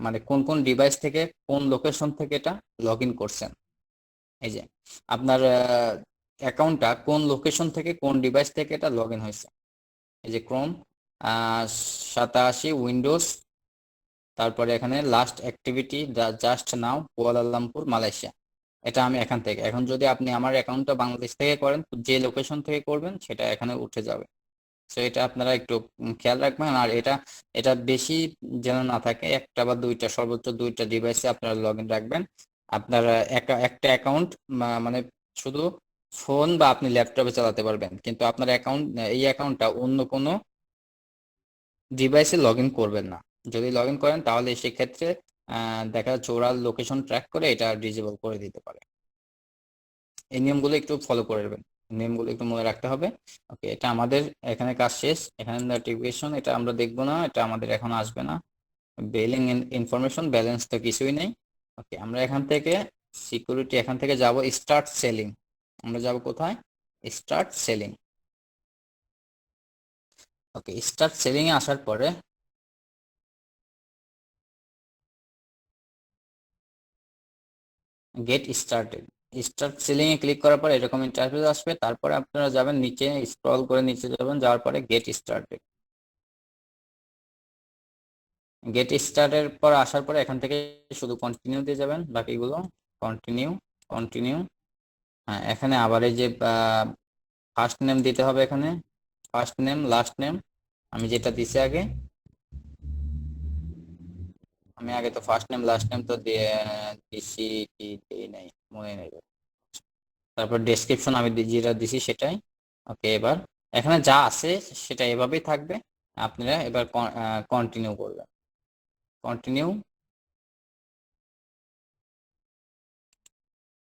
মানে কোন কোন ডিভাইস থেকে কোন লোকেশন থেকে এটা লগ ইন করছেন। এই যে আপনার অ্যাকাউন্টটা কোন লোকেশন থেকে কোন ডিভাইস থেকে এটা লগ ইন হয়েছে। এই যে ক্রোম 87 উইন্ডোজ, তারপরে এখানে last activity just now Kuala Lumpur Malaysia. এটা আমি এখান থেকে, এখন যদি আপনি আমার অ্যাকাউন্টটা বাংলাদেশ থেকে করেন তো যে লোকেশন থেকে করবেন সেটা এখানে উঠে যাবে। তো এটা আপনারা একটু খেয়াল রাখবেন। আর এটা এটা বেশি যেন না থাকে, একটা বা দুইটা, সর্বোচ্চ দুইটা ডিভাইসে আপনারা লগ ইন রাখবেন। আপনারা একটা অ্যাকাউন্ট মানে শুধু ফোন বা আপনি ল্যাপটপে চালাতে পারবেন, কিন্তু আপনার এই অ্যাকাউন্টটা অন্য কোনো ডিভাইসে লগ ইন করবেন না। যদি লগ ইন করেন তাহলে সেক্ষেত্রে দেখা যাচ্ছে ওরা লোকেশন ট্র্যাক করে এটা ডিসেবল করে দিতে পারে। এই নিয়মগুলো একটু ফলো করে নেবেন, নিয়মগুলো একটু মনে রাখতে হবে। ওকে, এটা আমাদের এখানে কাজ শেষ। এখানে নোটিফিকেশন এটা আমরা দেখবো না, এটা আমাদের এখন আসবে না। বিলিং ইনফরমেশন, ব্যালেন্স তো কিছুই নেই। ওকে, আমরা এখান থেকে সিকিউরিটি, এখান থেকে যাব স্টার্ট সেলিং। আমরা যাব কোথায়? Start selling. Okay, start selling এ আসার পরে গেট স্টার্টেড, স্টার্ট সেলিং এ ক্লিক করার পরে এরকম ইন্টারফেস আসবে। তারপরে আপনারা যাবেন নিচে, স্ক্রল করে নিচে যাবেন, যাওয়ার পরে গেট স্টার্টেড। গেট স্টার্টের পর আসার পরে এখান থেকে শুধু কন্টিনিউ দিয়ে যাবেন, বাকিগুলো কন্টিনিউ কন্টিনিউ। হ্যাঁ, এখানে আবার এই যে ফার্স্ট নেম দিতে হবে, এখানে ফার্স্ট নেম লাস্ট নেম। আমি যেটা দিছি আগে, আমি আগে তো ফার্স্ট নেম লাস্ট নেম তো দিয়ে দিছি কি দিই নাই মনে নেই। তারপর ডেসক্রিপশন আমি যেটা দিছি সেটাই। ওকে, এবার এখানে যা আছে সেটা এভাবেই থাকবে। আপনারা এবার কন্টিনিউ করবেন, কন্টিনিউ।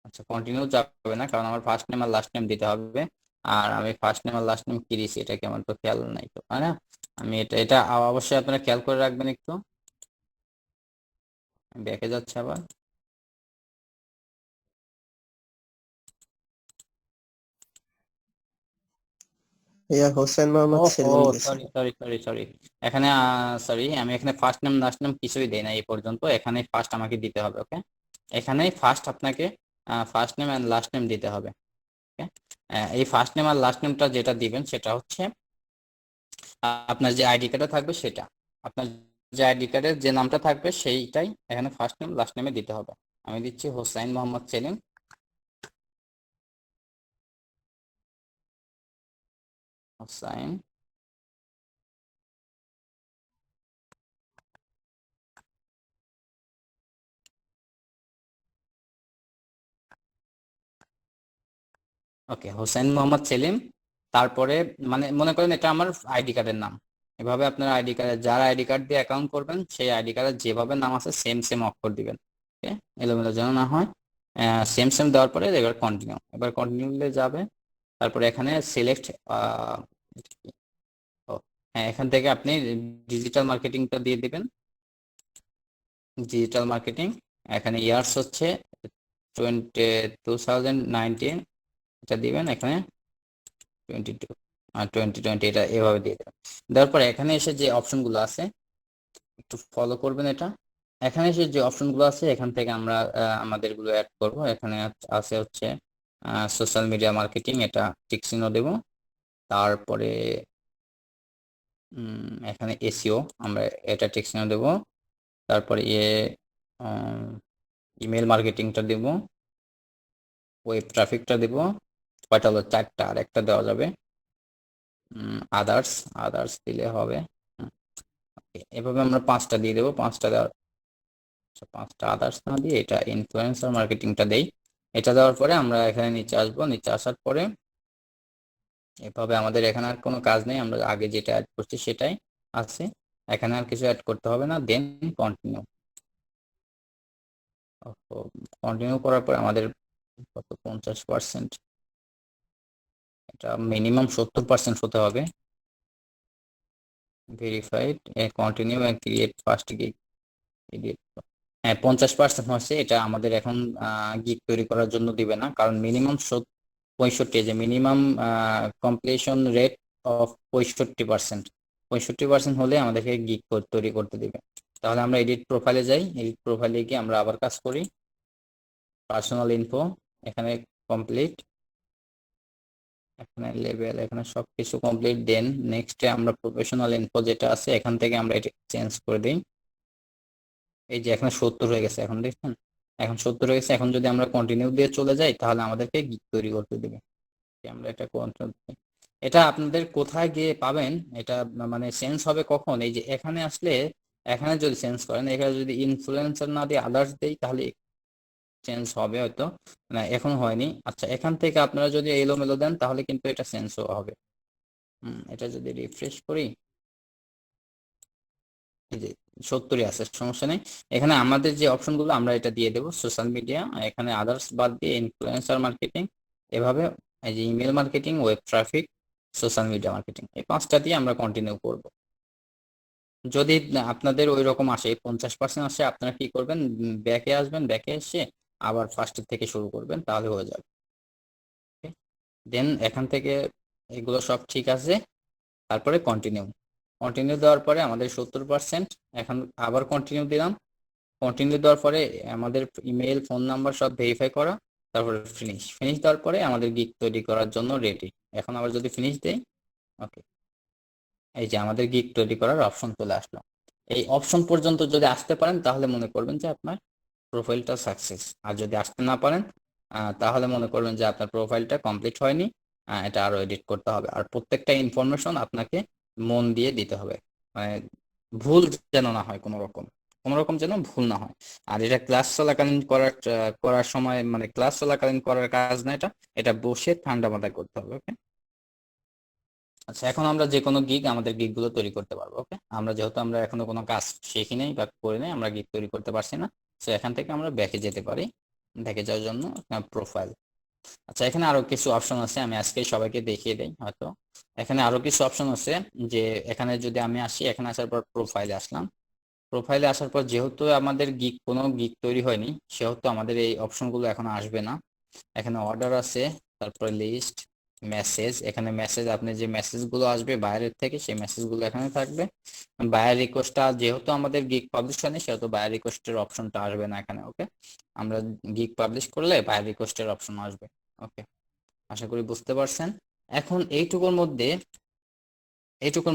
আচ্ছা, কন্টিনিউ যাবে না, কারণ আমার ফার্স্ট নেম আর লাস্ট নেম দিতে হবে। আর আমি ফার্স্ট নেম আর লাস্ট নেম কি দিছি এটা কি আমার তো খেয়াল নাই, তো তাই না? আমি এটা এটা অবশ্যই আপনারা খেয়াল করে রাখবেন একটু। ব্যাকে যাচ্ছে আবার। ভাইয়া হোসেন মোহাম্মদ ও সেলিম দিছে। সরি সরি সরি সরি, এখানে সরি, আমি এখানে ফার্স্ট নেম লাস্ট নেম কিছুই দেই না এই পর্যন্ত। এখানে ফার্স্ট আমাকে দিতে হবে। ওকে, এখানেই ফার্স্ট আপনাকে first name and last name দিতে হবে। ওকে, এই ফার্স্ট নেম আর লাস্ট নেমটা যেটা দিবেন সেটা হচ্ছে আপনার যে আইডি কার্ডে থাকবে সেটা, আপনার যে আইডি কার্ডের যে নামটা থাকবে সেইটাই এখানে ফার্স্ট নেম লাস্ট নেমে দিতে হবে। আমি দিচ্ছি হোসাইন মোহাম্মদ সেলিম। হোসাইন ওকে, হোসেন মোহাম্মদ সেলিম। তারপরে মানে মনে করেন এটা আমার আইডি কার্ডের নাম। এভাবে আপনার আইডি কার্ডে, যার আইডি কার্ড দিয়ে অ্যাকাউন্ট করবেন সেই আইডি কার্ডের যেভাবে নাম আছে সেম সেম অক্ষর দিবেন। ওকে, এলোমেলো যেন না হয়। সেম সেম দেওয়ার পরে এবার কন্টিনিউ, এবার কন্টিনিউতে যাবে। তারপরে এখানে সিলেক্ট, হ্যাঁ, এখান থেকে আপনি ডিজিটাল মার্কেটিংটা দিয়ে দিবেন। ডিজিটাল মার্কেটিং, এখানে ইয়ার্স হচ্ছে 2019, এটা দিবেন এখানে 22 আর 2020, এটা এভাবে দিয়ে দেবেন। দেওয়ার পরে এখানে এসে যে অপশনগুলো আছে একটু ফলো করবেন। এটা এখানে এসে যে অপশনগুলো আছে এখান থেকে আমরা আমাদেরগুলো অ্যাড করব। এখানে আছে হচ্ছে সোশ্যাল মিডিয়া মার্কেটিং, এটা টিক চিহ্ন দেব। তারপরে এখানে এসইও আমরা এটা টিক চিহ্ন দেব। তারপরে ইমেল মার্কেটিংটা দেব, ওয়েব ট্রাফিকটা দেব। কয়টা হলো? চারটা, আর একটা দেওয়া যাবে আদার্স, আদার্স দিলে হবে। এভাবে আমরা পাঁচটা দিয়ে দেবো। পাঁচটা দেওয়ার, পাঁচটা আদার্স না দিয়ে এটা ইনফ্লুয়েন্সার মার্কেটিংটা দেই। এটা দেওয়ার পরে আমরা এখানে নিচে আসবো। নিচে আসার পরে এভাবে আমাদের এখানে আর কোনো কাজ নেই, আমরা আগে যেটা অ্যাড করছি সেটাই আছে, এখানে আর কিছু অ্যাড করতে হবে না। দেন কন্টিনিউ। কন্টিনিউ করার পরে আমাদের কত 50%, এটা মিনিমাম 70% হতে হবে। Verified, continue and create first gig. হ্যাঁ, 50% হচ্ছে। এটা আমাদের এখন গিগ তৈরি করার জন্য দিবে না, কারণ মিনিমাম 65, যে মিনিমাম কমপ্লিশন রেট অফ 65%, 65% হলে আমাদেরকে গিগ তৈরি করতে দিবে। তাহলে আমরা এডিট প্রোফাইলে যাই। এডিট প্রোফাইলে গিয়ে আমরা আবার কাজ করি। পার্সোনাল ইনফো এখানে কমপ্লিট, এখানে লেভেল, এখানে সবকিছু কমপ্লিট। দেন নেক্সটে আমরা প্রফেশনাল ইনফো যেটা আছে এখান থেকে আমরা এটা চেঞ্জ করে দিই। এই যে এখানে 70 হয়ে গেছে, এখন দেখছেন এখন 70 হয়েছে। এখন যদি আমরা কন্টিনিউ দিয়ে চলে যাই তাহলে আমাদেরকে গিগ তৈরি করতে দেবে। আমরা এটা কন্ট্রোল, এটা আপনাদের কোথায় গিয়ে পাবেন, এটা মানে সেন্স হবে কখন, এই যে এখানে আসলে, এখানে যদি সেন্স করেন, এখানে যদি ইনফ্লুয়েন্সার না দিয়ে আদার্স দেই তাহলে চেঞ্জ হবে হয়তো, না এখনো হয়নি। আচ্ছা, এখান থেকে আপনারা যদি এলোমেলো দেন তাহলে কিন্তু এটা সেন্সও হবে। এটা যদি রিফ্রেশ করি, এই যে 70 আছে, সমস্যা নেই। এখানে আমাদের যে অপশনগুলো আমরা এটা দিয়ে দেবো, সোশ্যাল মিডিয়া, এখানে আদার্স বাদ দিয়ে ইনফ্লুয়েন্সার মার্কেটিং, এভাবে এই যে email marketing, web traffic, social media marketing, এই 5টা দিয়ে আমরা কন্টিনিউ করব। যদি আপনাদের ওই রকম আসে 50% আসে, আপনারা কি করবেন, ব্যাকে আসবেন, ব্যাকে এসে আবার ফার্স্টের থেকে শুরু করবেন, তাহলে হয়ে যাবে। দেন এখান থেকে এগুলো সব ঠিক আছে, তারপরে কন্টিনিউ। কন্টিনিউ দেওয়ার পরে আমাদের 70%, এখন আবার কন্টিনিউ দিলাম। কন্টিনিউ দেওয়ার পরে আমাদের ইমেল, ফোন নাম্বার সব ভেরিফাই করা, তারপরে ফিনিশ দেওয়ার পরে আমাদের গিগ তৈরি করার জন্য রেডি। এখন আবার যদি ফিনিশ দেই, ওকে, এই যে আমাদের গিগ তৈরি করার অপশন চলে আসলো। এই অপশন পর্যন্ত যদি আসতে পারেন তাহলে মনে করবেন যে আপনার প্রোফাইলটা সাকসেস। আর যদি আসতে না পারেন তাহলে মনে করবেন যে আপনার প্রোফাইলটা কমপ্লিট হয়নি, এটা আরো এডিট করতে হবে। আর প্রত্যেকটা ইনফরমেশন আপনাকে মন দিয়ে দিতে হবে, মানে ভুল যেন না হয়, কোনো রকম যেন ভুল না হয়। আর এটা ক্লাস চলাকালীন করার সময়, মানে ক্লাস চলাকালীন করার কাজ না, এটা বসে ঠান্ডা মাথায় করতে হবে। ওকে, আচ্ছা, এখন আমরা যে কোনো গিগ, আমাদের গিগ গুলো তৈরি করতে পারবো। ওকে, যেহেতু আমরা এখনো কোনো কাজ শিখি নাই বা করি নাই, আমরা গিগ তৈরি করতে পারছি না। তো এখান থেকে আমরা ব্যাকে যেতে পারি। ব্যাকে যাওয়ার জন্য প্রোফাইল। আচ্ছা, এখানে আরো কিছু অপশন আছে, আমি আজকে সবাইকে দেখিয়ে দেই হয়তো। এখানে আরো কিছু অপশন আছে, যে এখানে যদি আমি আসি, এখানে আসার পর প্রোফাইলে আসলাম। প্রোফাইলে আসার পর যেহেতু আমাদের কোনো গিগ তৈরি হয়নি, সেহেতু আমাদের এই অপশনগুলো এখন আসবে না। এখানে অর্ডার আছে, তারপরে লিস্ট, মেসেজ, এখানে মেসেজ, আপনি যে মেসেজগুলো আসবে বাইরের থেকে সেই মেসেজগুলো এখানে থাকবে। বায়ার রিকোয়েস্টটা যেহেতু আমাদের গিগ পাবলিশ হয়নি, সেহেতু বায়ার রিকোয়েস্টের অপশনটা আসবে না এখানে। ওকে, আমরা গিগ পাবলিশ করলে বায়ার রিকোয়েস্টের অপশন আসবে। ওকে, আশা করি বুঝতে পারছেন। এখন এইটুকুর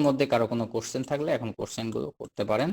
মধ্যে কারো কোনো কোশ্চেন থাকলে এখন কোশ্চেনগুলো করতে পারেন।